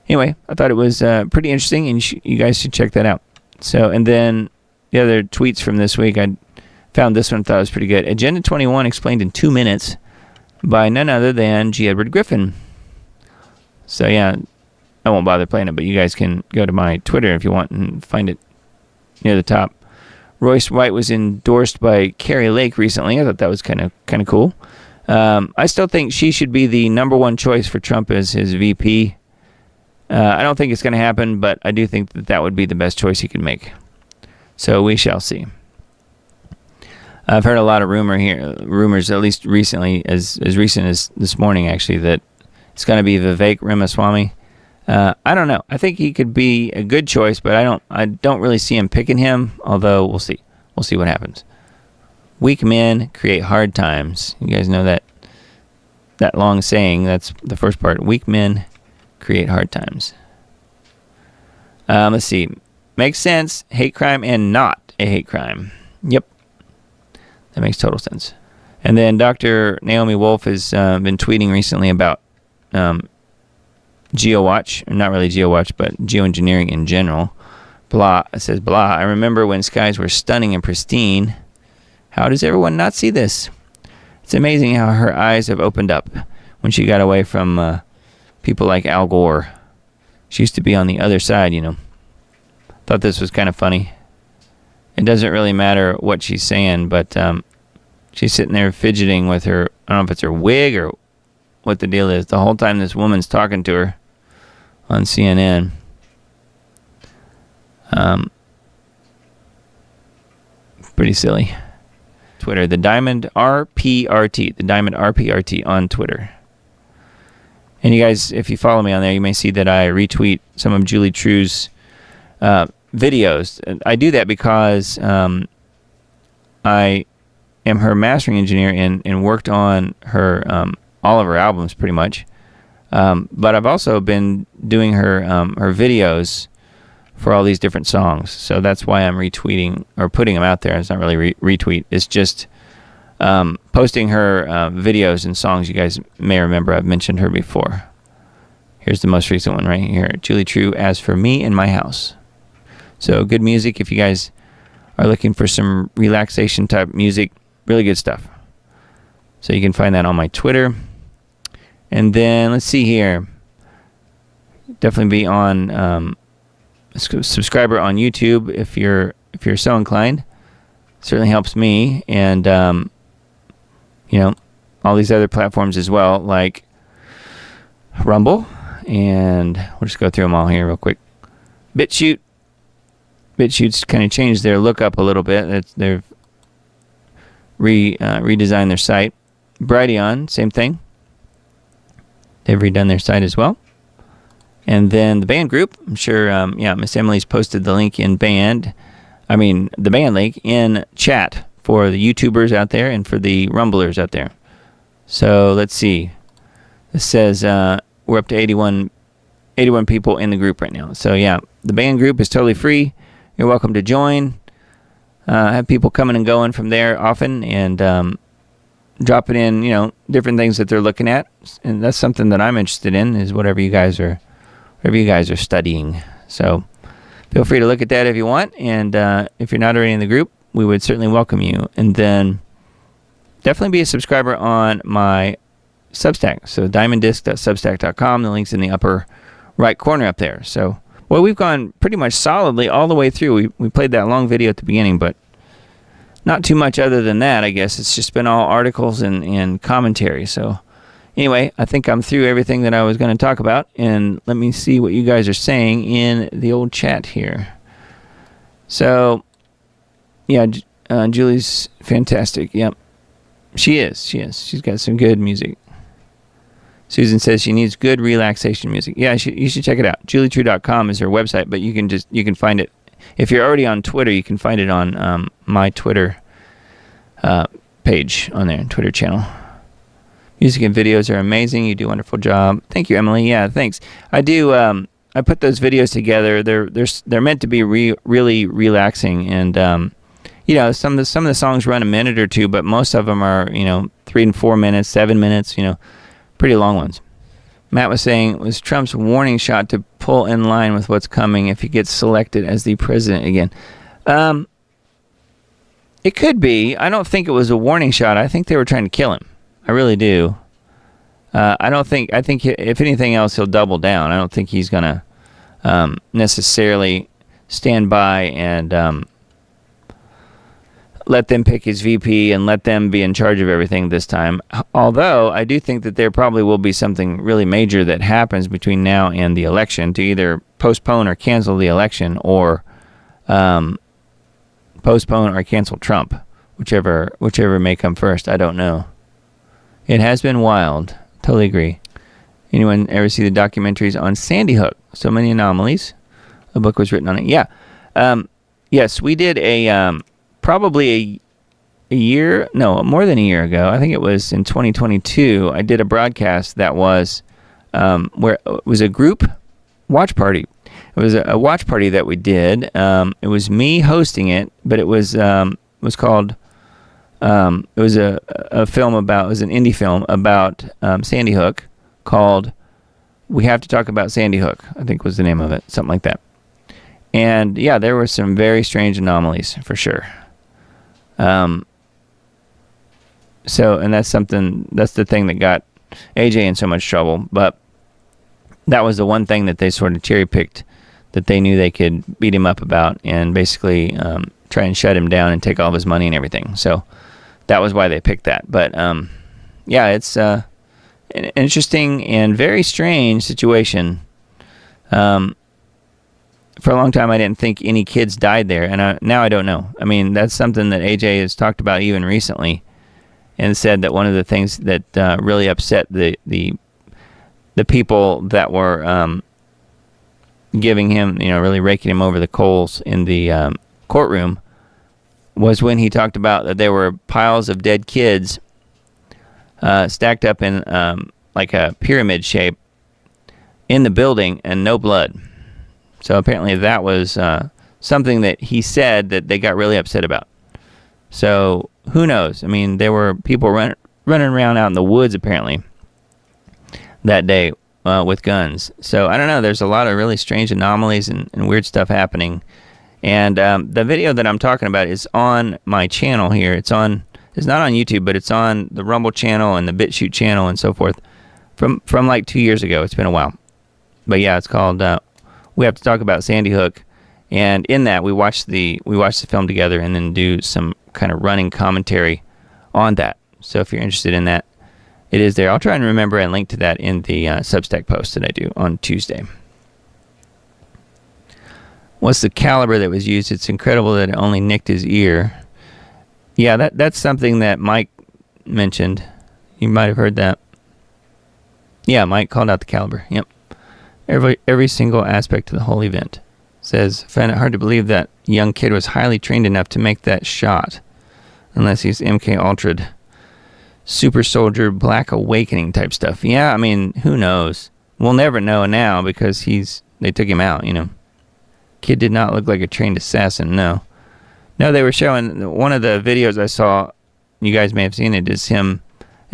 anyway, I thought it was pretty interesting, and you guys should check that out. So, and then the other tweets from this week, I found this one, thought it was pretty good. Agenda 21 explained in 2 minutes by none other than G. Edward Griffin. So yeah, I won't bother playing it, but you guys can go to my Twitter if you want and find it near the top. Royce White was endorsed by Carrie Lake recently. I thought that was kind of cool. I still think she should be the number one choice for Trump as his VP. I don't think it's going to happen, but I do think that would be the best choice he could make. So we shall see. I've heard a lot of rumors, at least recently, as recent as this morning, actually, that it's going to be Vivek Ramaswamy. I don't know. I think he could be a good choice, but I don't really see him picking him. Although we'll see. We'll see what happens. Weak men create hard times. You guys know that long saying. That's the first part. Weak men create hard times. Let's see. Makes sense. Hate crime and not a hate crime. Yep. That makes total sense. And then Dr. Naomi Wolf has been tweeting recently about GeoWatch, or not really GeoWatch, but geoengineering in general. Blah, it says, blah, I remember when skies were stunning and pristine. How does everyone not see this? It's amazing how her eyes have opened up when she got away from people like Al Gore. She used to be on the other side, you know. Thought this was kind of funny. It doesn't really matter what she's saying, but she's sitting there fidgeting with her, I don't know if it's her wig or what the deal is, the whole time this woman's talking to her on CNN. Pretty silly. Twitter, the Diamond RPRT on Twitter. And you guys, if you follow me on there, you may see that I retweet some of Julie True's videos. I do that because I am her mastering engineer and worked on her all of her albums pretty much. But I've also been doing her videos for all these different songs. So that's why I'm retweeting or putting them out there. It's not really retweet. It's just posting her videos and songs. You guys may remember I've mentioned her before. Here's the most recent one right here. Julie True, As For Me in My House. So good music if you guys are looking for some relaxation type music. Really good stuff. So you can find that on my Twitter. And then let's see here. Definitely be on a subscriber on YouTube if you're so inclined. Certainly helps me, and you know, all these other platforms as well, like Rumble, and we'll just go through them all here real quick. BitChute's kind of changed their look up a little bit. They've redesigned their site. Brighteon, same thing. They've redone their site as well. And then the band group, I'm sure, Miss Emily's posted the link in the band link in chat for the YouTubers out there and for the Rumblers out there. So let's see. It says we're up to 81 people in the group right now. So yeah, the band group is totally free. You're welcome to join. Have people coming and going from there often and dropping in, different things that they're looking at. And that's something that I'm interested in, is whatever you guys are studying. So feel free to look at that if you want. And if you're not already in the group, we would certainly welcome you. And then definitely be a subscriber on my Substack. So diamonddisc.substack.com. The link's in the upper right corner up there. So, well, we've gone pretty much solidly all the way through. We played that long video at the beginning, but not too much other than that, I guess. It's just been all articles and commentary. So anyway, I think I'm through everything that I was going to talk about. And let me see what you guys are saying in the old chat here. So, yeah, Julie's fantastic. Yep. She is. She's got some good music. Susan says she needs good relaxation music. Yeah, you should check it out. JulieTrue.com is her website, but you can find it. If you're already on Twitter, you can find it on my Twitter page on there, Twitter channel. Music and videos are amazing. You do a wonderful job. Thank you, Emily. Yeah, thanks. I do. I put those videos together. They're meant to be really relaxing, and some of the songs run a minute or two, but most of them are 3 and 4 minutes, 7 minutes. Pretty long ones. Matt was saying, was Trump's warning shot to pull in line with what's coming if he gets selected as the president again? It could be. I don't think it was a warning shot. I think they were trying to kill him. I really do. I think if anything else, he'll double down. I don't think he's going to necessarily stand by and let them pick his VP and let them be in charge of everything this time. Although I do think that there probably will be something really major that happens between now and the election to either postpone or cancel the election, or postpone or cancel Trump, whichever may come first. I don't know. It has been wild. Totally agree. Anyone ever see the documentaries on Sandy Hook? So many anomalies. A book was written on it. Yeah. Yes, we did probably a year, no, more than a year ago. I think it was in 2022. I did a broadcast that was where it was a group watch party. It was a watch party that we did. It was me hosting it, but it was called. It was a film about. It was an indie film about Sandy Hook called "We Have to Talk About Sandy Hook." I think was the name of it, something like that. And yeah, there were some very strange anomalies for sure. So, and that's the thing that got AJ in so much trouble. But that was the one thing that they sort of cherry picked, that they knew they could beat him up about and basically try and shut him down and take all of his money and everything. So that was why they picked that. But yeah, it's an interesting and very strange situation. For a long time, I didn't think any kids died there, and now I don't know. I mean, that's something that AJ has talked about even recently, and said that one of the things that really upset the people that were giving him, really raking him over the coals in the courtroom, was when he talked about that there were piles of dead kids stacked up in like a pyramid shape in the building and no blood. So apparently that was something that he said that they got really upset about. So who knows? I mean, there were people running around out in the woods apparently that day with guns. So I don't know. There's a lot of really strange anomalies and weird stuff happening. And the video that I'm talking about is on my channel here. It's not on YouTube, but it's on the Rumble channel and the BitChute channel and so forth from like 2 years ago. It's been a while. But yeah, it's called We Have to Talk About Sandy Hook. And in that, we watch the film together and then do some kind of running commentary on that. So if you're interested in that, it is there. I'll try and remember and link to that in the Substack post that I do on Tuesday. What's the caliber that was used? It's incredible that it only nicked his ear. Yeah, that's something that Mike mentioned. You might have heard that. Yeah, Mike called out the caliber. Yep. Every single aspect of the whole event. Says, found it hard to believe that young kid was highly trained enough to make that shot. Unless he's MK Ultra'd. Super Soldier, Black Awakening type stuff. Yeah, I mean, who knows? We'll never know now because they took him out, Kid did not look like a trained assassin, no. No, they were showing, one of the videos I saw, you guys may have seen it, is him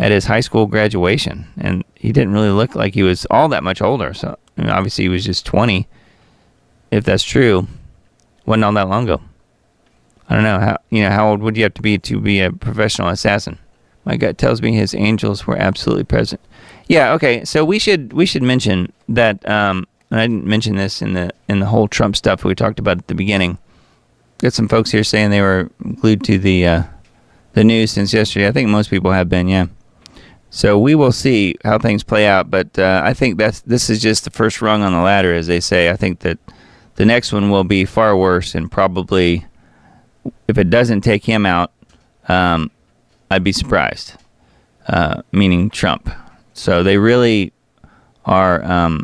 at his high school graduation. And he didn't really look like he was all that much older. So, obviously he was just 20. If that's true, wasn't all that long ago. I don't know, how old would you have to be a professional assassin? My gut tells me his angels were absolutely present. Yeah, okay. So we should mention that. I didn't mention this in the whole Trump stuff we talked about at the beginning. Got some folks here saying they were glued to the news since yesterday. I think most people have been. Yeah. So we will see how things play out. But I think this is just the first rung on the ladder, as they say. I think that the next one will be far worse, and probably if it doesn't take him out, I'd be surprised, meaning Trump. So they really are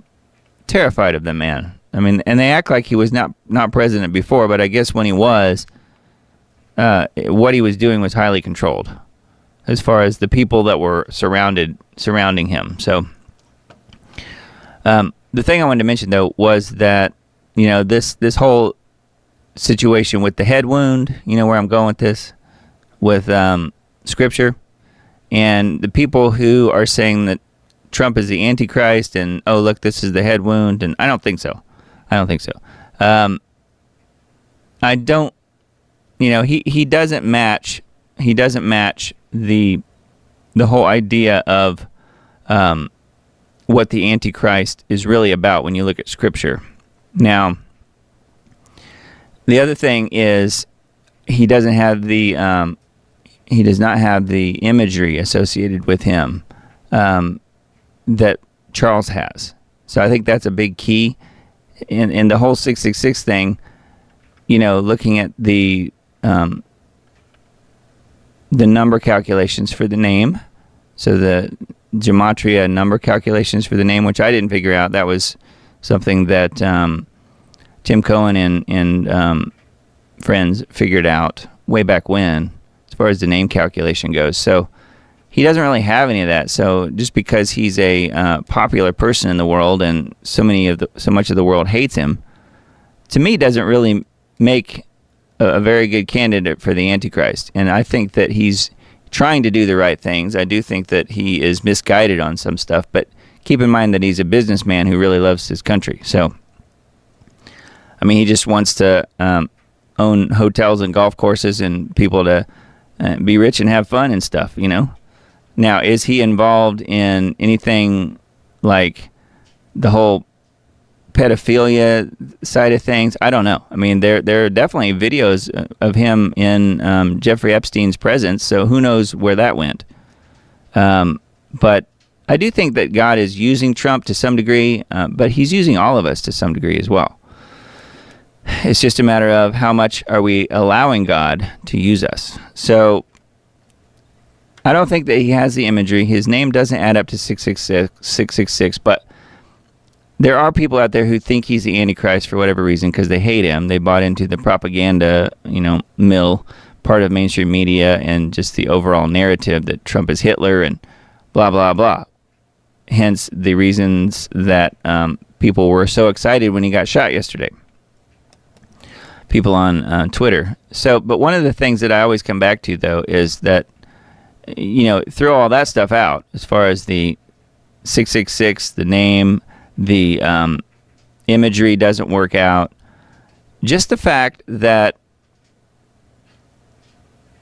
terrified of the man. I mean, and they act like he was not president before, but I guess when he was, what he was doing was highly controlled as far as the people that were surrounding him. So the thing I wanted to mention, though, was that, this whole situation with the head wound, where I'm going with this, with Scripture, and the people who are saying that Trump is the Antichrist and, oh, look, this is the head wound, and I don't think so. I don't, he doesn't match the whole idea of what the Antichrist is really about when you look at Scripture. Now, the other thing is he does not have the imagery associated with him that Charles has. So I think that's a big key in the whole 666 thing. Looking at the number calculations for the name, so the gematria number calculations for the name, which I didn't figure out. That was something that Tim Cohen and friends figured out way back when, as far as the name calculation goes. So he doesn't really have any of that. So just because he's a popular person in the world and so much of the world hates him, to me doesn't really make a very good candidate for the Antichrist. And I think that he's trying to do the right things. I do think that he is misguided on some stuff, but keep in mind that he's a businessman who really loves his country. So, I mean, he just wants to own hotels and golf courses and people to be rich and have fun and stuff, Now, is he involved in anything like the whole pedophilia side of things? I don't know. I mean, there are definitely videos of him in Jeffrey Epstein's presence, so who knows where that went. But I do think that God is using Trump to some degree, but he's using all of us to some degree as well. It's just a matter of how much are we allowing God to use us. So I don't think that he has the imagery. His name doesn't add up to 666, but there are people out there who think he's the Antichrist for whatever reason because they hate him. They bought into the propaganda, mill, part of mainstream media, and just the overall narrative that Trump is Hitler and blah, blah, blah. Hence the reasons that people were so excited when he got shot yesterday. People on Twitter. But one of the things that I always come back to, though, is that, throw all that stuff out as far as the 666, the name, the imagery doesn't work out. Just the fact that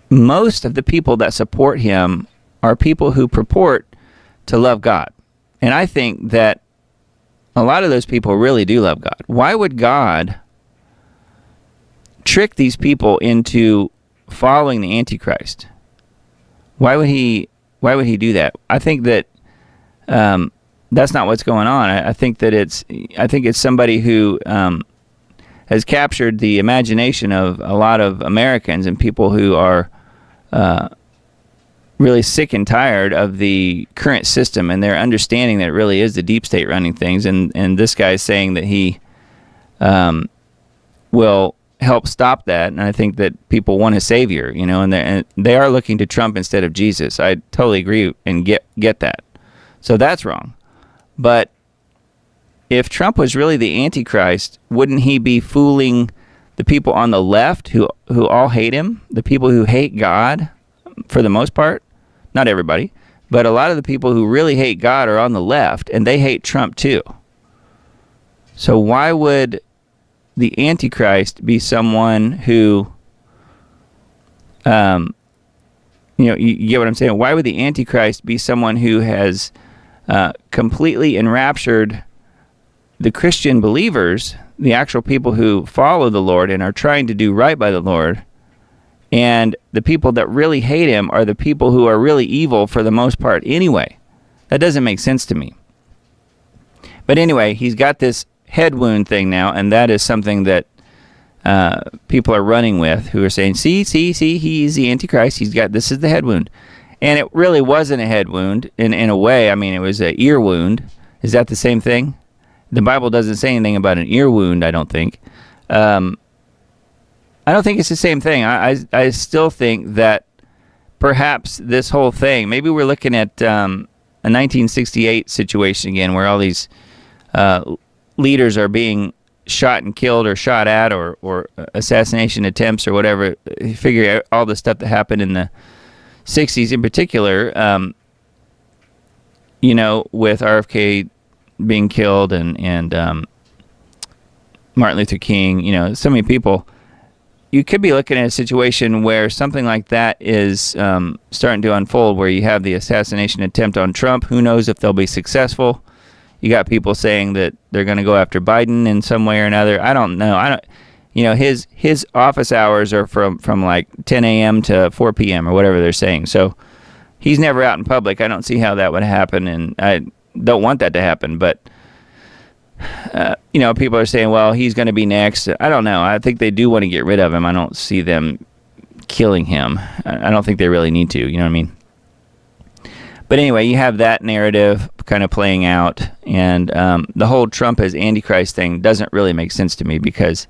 most of the people that support him are people who purport to love God. And I think that a lot of those people really do love God. Why would God trick these people into following the Antichrist? Why would he do that? I think that that's not what's going on. I think it's somebody who has captured the imagination of a lot of Americans and people who are really sick and tired of the current system, and they're understanding that it really is the deep state running things. And this guy is saying that he will help stop that. And I think that people want a savior, and they are looking to Trump instead of Jesus. I totally agree and get that. So that's wrong. But if Trump was really the Antichrist, wouldn't he be fooling the people on the left who all hate him? The people who hate God, for the most part? Not everybody. But a lot of the people who really hate God are on the left, and they hate Trump too. So why would the Antichrist be someone who, you get what I'm saying? Why would the Antichrist be someone who has completely enraptured the Christian believers, the actual people who follow the Lord and are trying to do right by the Lord, and the people that really hate him are the people who are really evil for the most part anyway? That doesn't make sense to me. But anyway, he's got this head wound thing now, and that is something that people are running with, who are saying, see, he's the Antichrist. This is the head wound. And it really wasn't a head wound in a way. I mean, it was an ear wound. Is that the same thing? The Bible doesn't say anything about an ear wound, I don't think. I don't think it's the same thing. I still think that perhaps this whole thing, maybe we're looking at a 1968 situation again, where all these leaders are being shot and killed or shot at, or assassination attempts or whatever. You figure out all the stuff that happened in the 60s in particular, with RFK being killed and Martin Luther King, so many people, you could be looking at a situation where something like that is starting to unfold, where you have the assassination attempt on Trump. Who knows if they'll be successful? You got people saying that they're going to go after Biden in some way or another. I don't know. His office hours are from like 10 a.m. to 4 p.m. or whatever they're saying. So he's never out in public. I don't see how that would happen, and I don't want that to happen. But people are saying, well, he's going to be next. I don't know. I think they do want to get rid of him. I don't see them killing him. I don't think they really need to. You know what I mean? But anyway, you have that narrative kind of playing out, and the whole Trump as Antichrist thing doesn't really make sense to me, because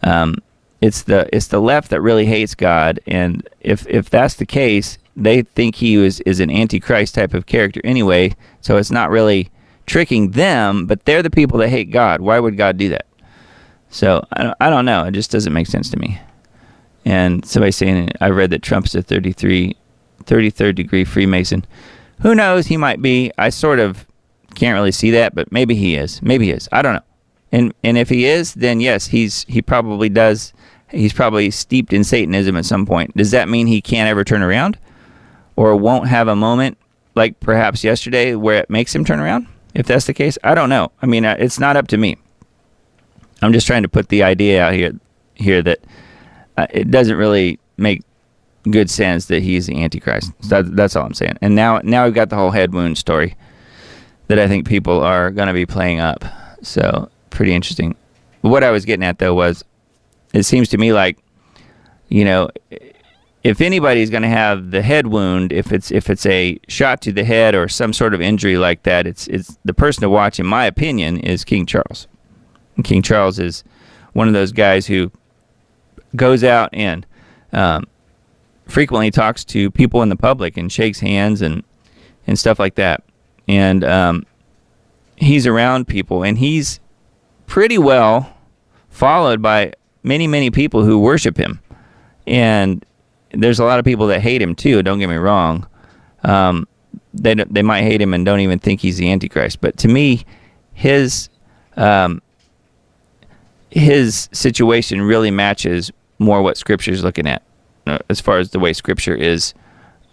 it's the left that really hates God, and if that's the case, they think he is an Antichrist type of character anyway. So it's not really tricking them, but they're the people that hate God. Why would God do that? So I don't know. It just doesn't make sense to me. And somebody's saying, I read that Trump's a 33rd degree Freemason. Who knows? He might be. I sort of can't really see that, but maybe he is. Maybe he is. I don't know. And if he is, then yes, he probably does. He's probably steeped in Satanism at some point. Does that mean he can't ever turn around, or won't have a moment like perhaps yesterday where it makes him turn around? If that's the case, I don't know. I mean, it's not up to me. I'm just trying to put the idea out here that it doesn't really make good sense that he's the Antichrist. So that's all I'm saying. And now we've got the whole head wound story that I think people are going to be playing up. So pretty interesting. What I was getting at, though, was it seems to me like, if anybody's going to have the head wound, if it's a shot to the head or some sort of injury like that, it's the person to watch, in my opinion, is King Charles. And King Charles is one of those guys who goes out and frequently talks to people in the public and shakes hands and stuff like that. And he's around people, and he's pretty well followed by many, many people who worship him. And there's a lot of people that hate him too, don't get me wrong. They might hate him and don't even think he's the Antichrist. But to me, his situation really matches more what Scripture is looking at, as far as the way Scripture is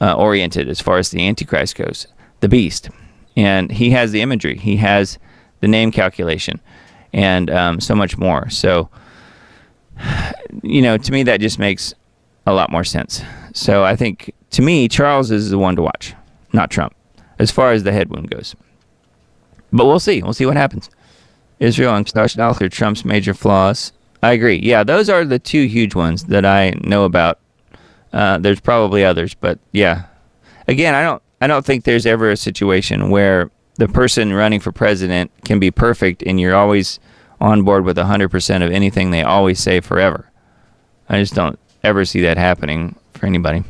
oriented, as far as the Antichrist goes, the beast. And he has the imagery. He has the name calculation and so much more. So, to me, that just makes a lot more sense. So I think, to me, Charles is the one to watch, not Trump, as far as the head wound goes. But we'll see. We'll see what happens. Israel and Trump's major flaws. I agree. Yeah, those are the two huge ones that I know about. There's probably others, but yeah. Again, I don't think there's ever a situation where the person running for president can be perfect and you're always on board with 100% of anything they always say forever. I just don't ever see that happening for anybody.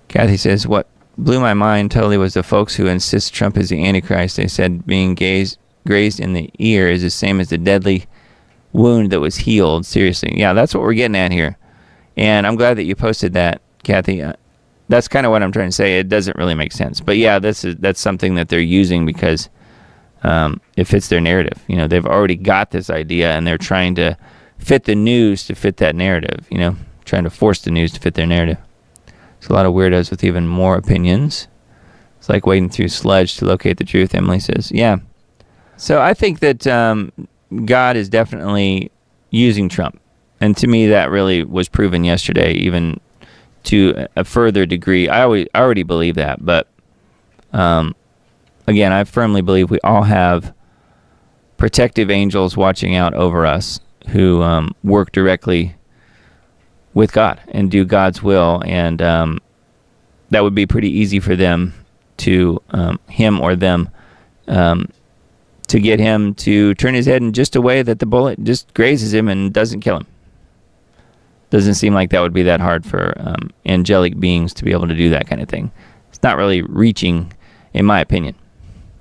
Kathy says, what blew my mind totally was the folks who insist Trump is the Antichrist. They said being grazed in the ear is the same as the deadly wound that was healed. Seriously. Yeah, that's what we're getting at here. And I'm glad that you posted that, Kathy. That's kind of what I'm trying to say. It doesn't really make sense. But yeah, that's something that they're using because it fits their narrative. They've already got this idea and they're trying to fit the news to fit that narrative, trying to force the news to fit their narrative. There's a lot of weirdos with even more opinions. It's like wading through sludge to locate the truth, Emily says. Yeah. So I think that God is definitely using Trump. And to me, that really was proven yesterday, even to a further degree. I already believe that. But again, I firmly believe we all have protective angels watching out over us who work directly with God and do God's will, and that would be pretty easy for them to him or them to get him to turn his head in just a way that the bullet just grazes him and doesn't kill him. Doesn't seem like that would be that hard for angelic beings to be able to do that kind of thing. It's not really reaching, in my opinion.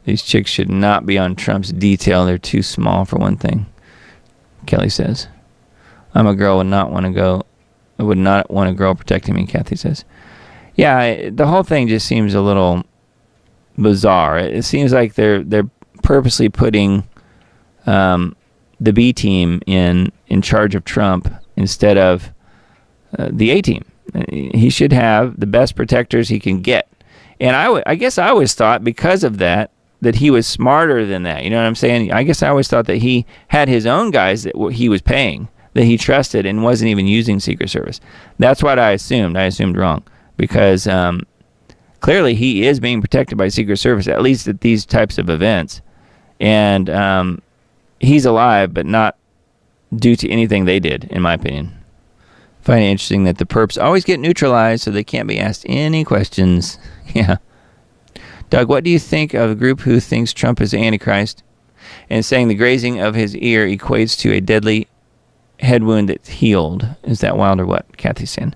These chicks should not be on Trump's detail. They're too small for one thing, Kelly says. I'm a girl, would not want a girl protecting me, Kathy says. Yeah, the whole thing just seems a little bizarre. It seems like they're purposely putting the B team in charge of Trump instead of the A team. He should have the best protectors he can get. And I guess I always thought because of that he was smarter than that. You know what I'm saying? I guess I always thought that he had his own guys that he was paying, that he trusted and wasn't even using Secret Service. That's what I assumed. I assumed wrong because clearly he is being protected by Secret Service, at least at these types of events. And he's alive, but not due to anything they did, in my opinion. I find it interesting that the perps always get neutralized so they can't be asked any questions. Yeah. Doug, what do you think of a group who thinks Trump is the Antichrist and saying the grazing of his ear equates to a deadly head wound that's healed? Is that wild or what? Kathy's saying.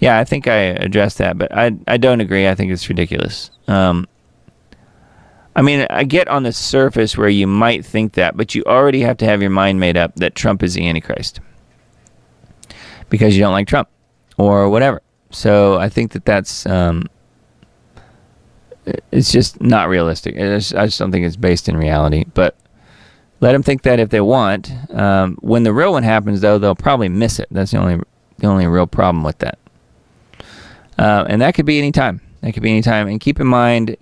Yeah, I think I addressed that, but I don't agree. I think it's ridiculous. I mean, I get on the surface where you might think that, but you already have to have your mind made up that Trump is the Antichrist because you don't like Trump or whatever. So I think that's it's just not realistic. I just don't think it's based in reality. But let them think that if they want. When the real one happens, though, they'll probably miss it. That's the only real problem with that. And that could be any time. That could be any time. And keep in mind,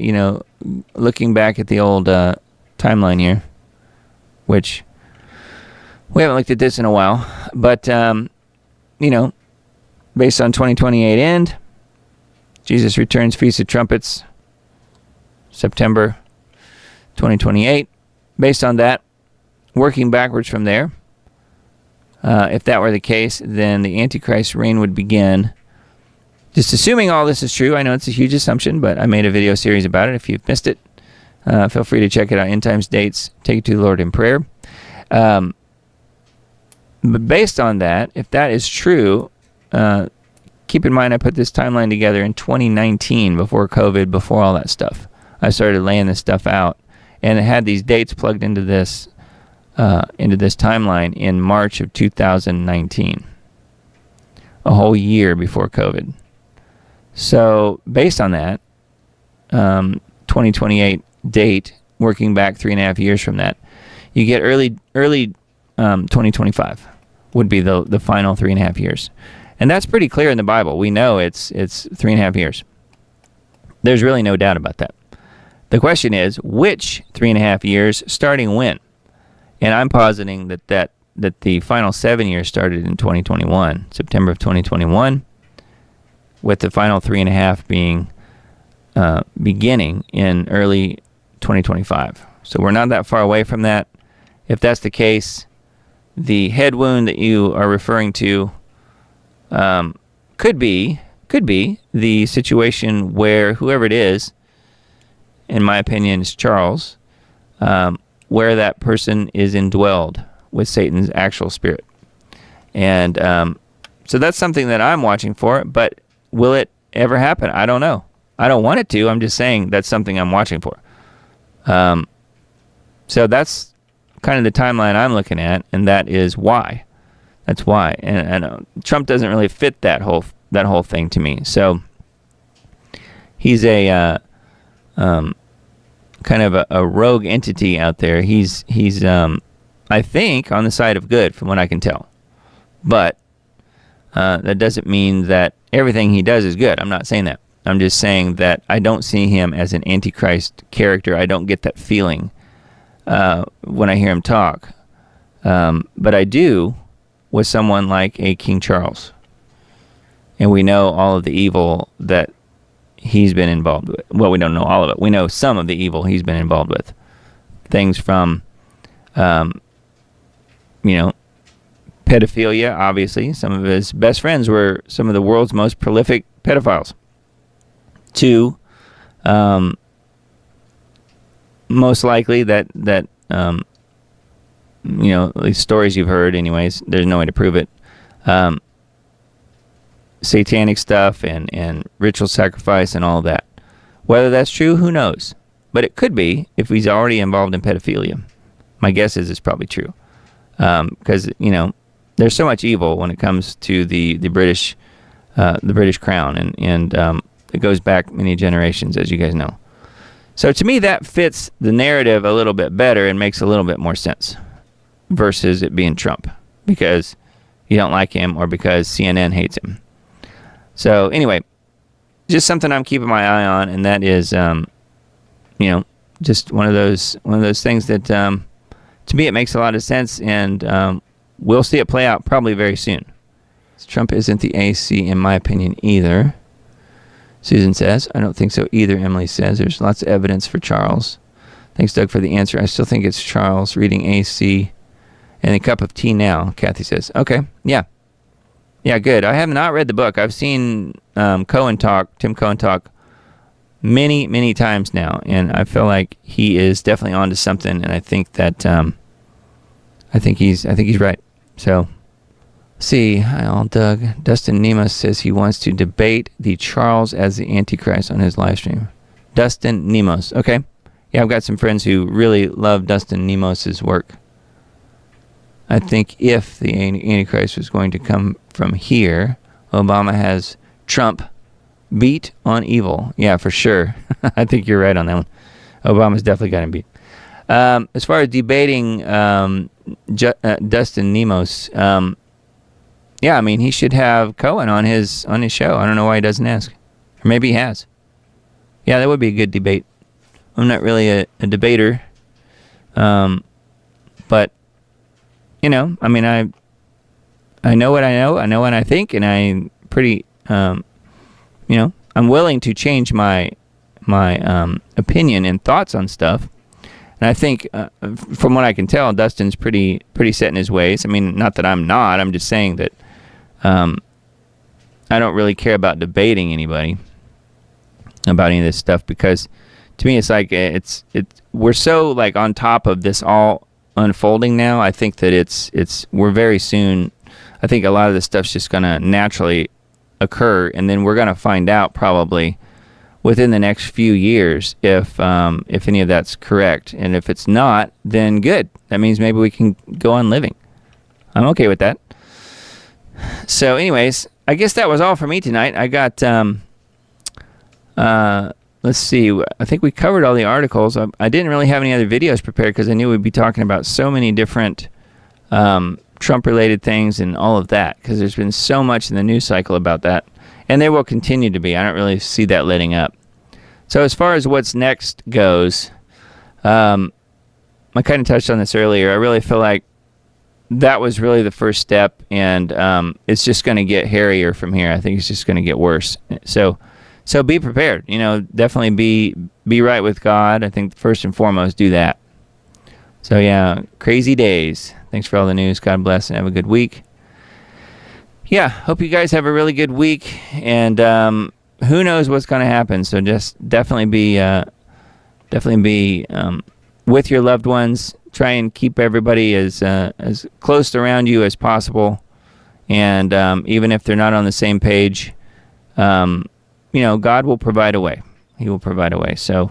looking back at the old timeline here, which we haven't looked at this in a while, but based on 2028 end, Jesus returns, Feast of Trumpets, September 2028. Based on that, working backwards from there, if that were the case, then the Antichrist reign would begin. Just assuming all this is true, I know it's a huge assumption, but I made a video series about it. If you've missed it, feel free to check it out. End Times Dates, Take It to the Lord in Prayer. But based on that, if that is true, keep in mind I put this timeline together in 2019, before COVID, before all that stuff. I started laying this stuff out, and it had these dates plugged into this timeline in March of 2019, a whole year before COVID. So based on that, 2028 date, working back 3.5 years from that, you get early 2025 would be the final 3.5 years. And that's pretty clear in the Bible. We know it's 3.5 years. There's really no doubt about that. The question is, which 3.5 years, starting when? And I'm positing that the final 7 years started in 2021, September of 2021, with the final 3.5 being beginning in early 2025. So we're not that far away from that. If that's the case, the head wound that you are referring to could be the situation where whoever it is, in my opinion, is Charles, where that person is indwelled with Satan's actual spirit. And so that's something that I'm watching for, but will it ever happen? I don't know. I don't want it to. I'm just saying that's something I'm watching for. So that's kind of the timeline I'm looking at, and that is why. That's why. And Trump doesn't really fit that whole thing to me. So he's a kind of a rogue entity out there. He's I think on the side of good, from what I can tell. But that doesn't mean that everything he does is good. I'm not saying that. I'm just saying that I don't see him as an Antichrist character. I don't get that feeling when I hear him talk. But I do with someone like a King Charles. And we know all of the evil that he's been involved with. Well, we don't know all of it. We know some of the evil he's been involved with. Things from, pedophilia, obviously. Some of his best friends were some of the world's most prolific pedophiles. To, most likely that these stories you've heard anyways, there's no way to prove it. Satanic stuff and ritual sacrifice and all of that. Whether that's true, who knows? But it could be if he's already involved in pedophilia. My guess is it's probably true. Because, there's so much evil when it comes to the British crown, and it goes back many generations, as you guys know. So to me, that fits the narrative a little bit better and makes a little bit more sense versus it being Trump. Because, you don't like him or because CNN hates him. So anyway, just something I'm keeping my eye on, and that is, just one of those things that, to me, it makes a lot of sense, and we'll see it play out probably very soon. Trump isn't the AC, in my opinion, either. Susan says, I don't think so either, Emily says. There's lots of evidence for Charles. Thanks, Doug, for the answer. I still think it's Charles reading AC and a cup of tea now, Kathy says. Okay, yeah. Yeah, good. I have not read the book. I've seen Tim Cohen talk many, many times now, and I feel like he is definitely onto something, and I think that I think he's right. So, see, hi all, Doug. Dustin Nemos says he wants to debate the Charles as the Antichrist on his live stream. Dustin Nemos. Okay. Yeah, I've got some friends who really love Dustin Nemos's work. I think if the Antichrist was going to come from here, Obama has Trump beat on evil. Yeah, for sure. I think you're right on that one. Obama's definitely got him beat. As far as debating Dustin Nemos, yeah, I mean, he should have Cohen on his show. I don't know why he doesn't ask. Or maybe he has. Yeah, that would be a good debate. I'm not really a debater. But, I mean, I know what I know. I know what I think. And I'm pretty, I'm willing to change my opinion and thoughts on stuff. And I think, from what I can tell, Dustin's pretty set in his ways. I mean, not that I'm not. I'm just saying that I don't really care about debating anybody about any of this stuff, because to me it's like we're so like on top of this all unfolding now. I think that we're very soon. I think a lot of this stuff's just gonna naturally occur, and then we're gonna find out probably within the next few years if any of that's correct. And if it's not, then good. That means maybe we can go on living. I'm okay with that. So anyways, I guess that was all for me tonight. I got, let's see, I think we covered all the articles. I didn't really have any other videos prepared because I knew we'd be talking about so many different Trump-related things and all of that, because there's been so much in the news cycle about that. And there will continue to be. I don't really see that letting up. So as far as what's next goes, I kind of touched on this earlier. I really feel like that was really the first step, and it's just going to get hairier from here. I think it's just going to get worse. So be prepared. Definitely be right with God. I think first and foremost, do that. So yeah, crazy days. Thanks for all the news. God bless and have a good week. Yeah, hope you guys have a really good week, and who knows what's going to happen. So just definitely be with your loved ones. Try and keep everybody as close around you as possible, and even if they're not on the same page, God will provide a way. He will provide a way. So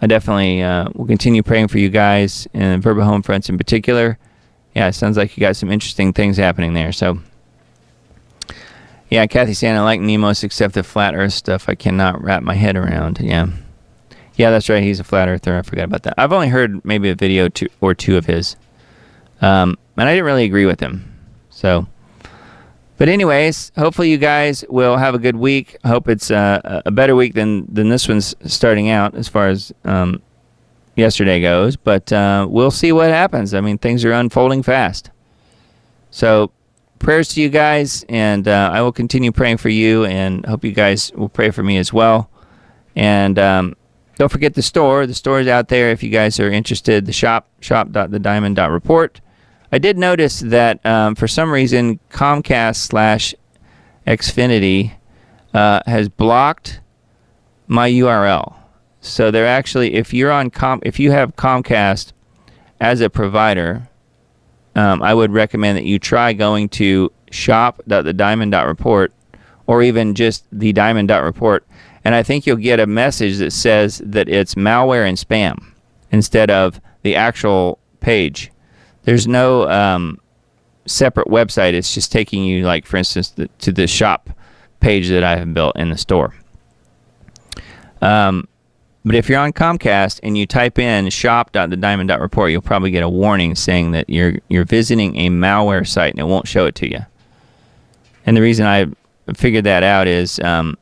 I definitely will continue praying for you guys, and Verba Home Fronts in particular. Yeah, it sounds like you got some interesting things happening there. So. Yeah, Kathy saying I like Nemos except the flat earth stuff I cannot wrap my head around. Yeah, that's right. He's a flat earther. I forgot about that. I've only heard maybe a video or two of his. And I didn't really agree with him. So, but anyways, hopefully you guys will have a good week. I hope it's a better week than this one's starting out as far as yesterday goes. But we'll see what happens. I mean, things are unfolding fast. So, prayers to you guys, and I will continue praying for you, and hope you guys will pray for me as well. And don't forget the store. The store is out there if you guys are interested. The shop.thediamond.report. I did notice that for some reason Comcast/Xfinity has blocked my URL. So they're actually, if you have Comcast as a provider, I would recommend that you try going to shop.thediamond.report or even just thediamond.report, and I think you'll get a message that says that it's malware and spam instead of the actual page. There's no separate website. It's just taking you, like, for instance, to the shop page that I have built in the store. But if you're on Comcast and you type in shop.thediamond.report, you'll probably get a warning saying that you're visiting a malware site, and it won't show it to you. And the reason I figured that out is, well,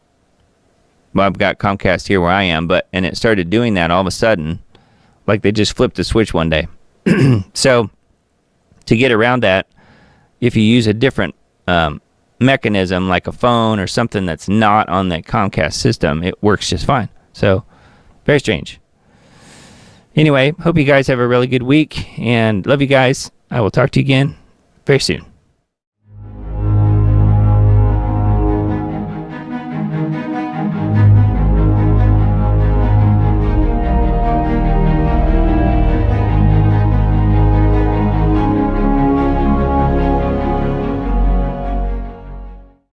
I've got Comcast here where I am, and it started doing that all of a sudden, like they just flipped the switch one day. So to get around that, if you use a different mechanism like a phone or something that's not on the Comcast system, it works just fine. So very strange. Anyway, hope you guys have a really good week and love you guys. I will talk to you again very soon.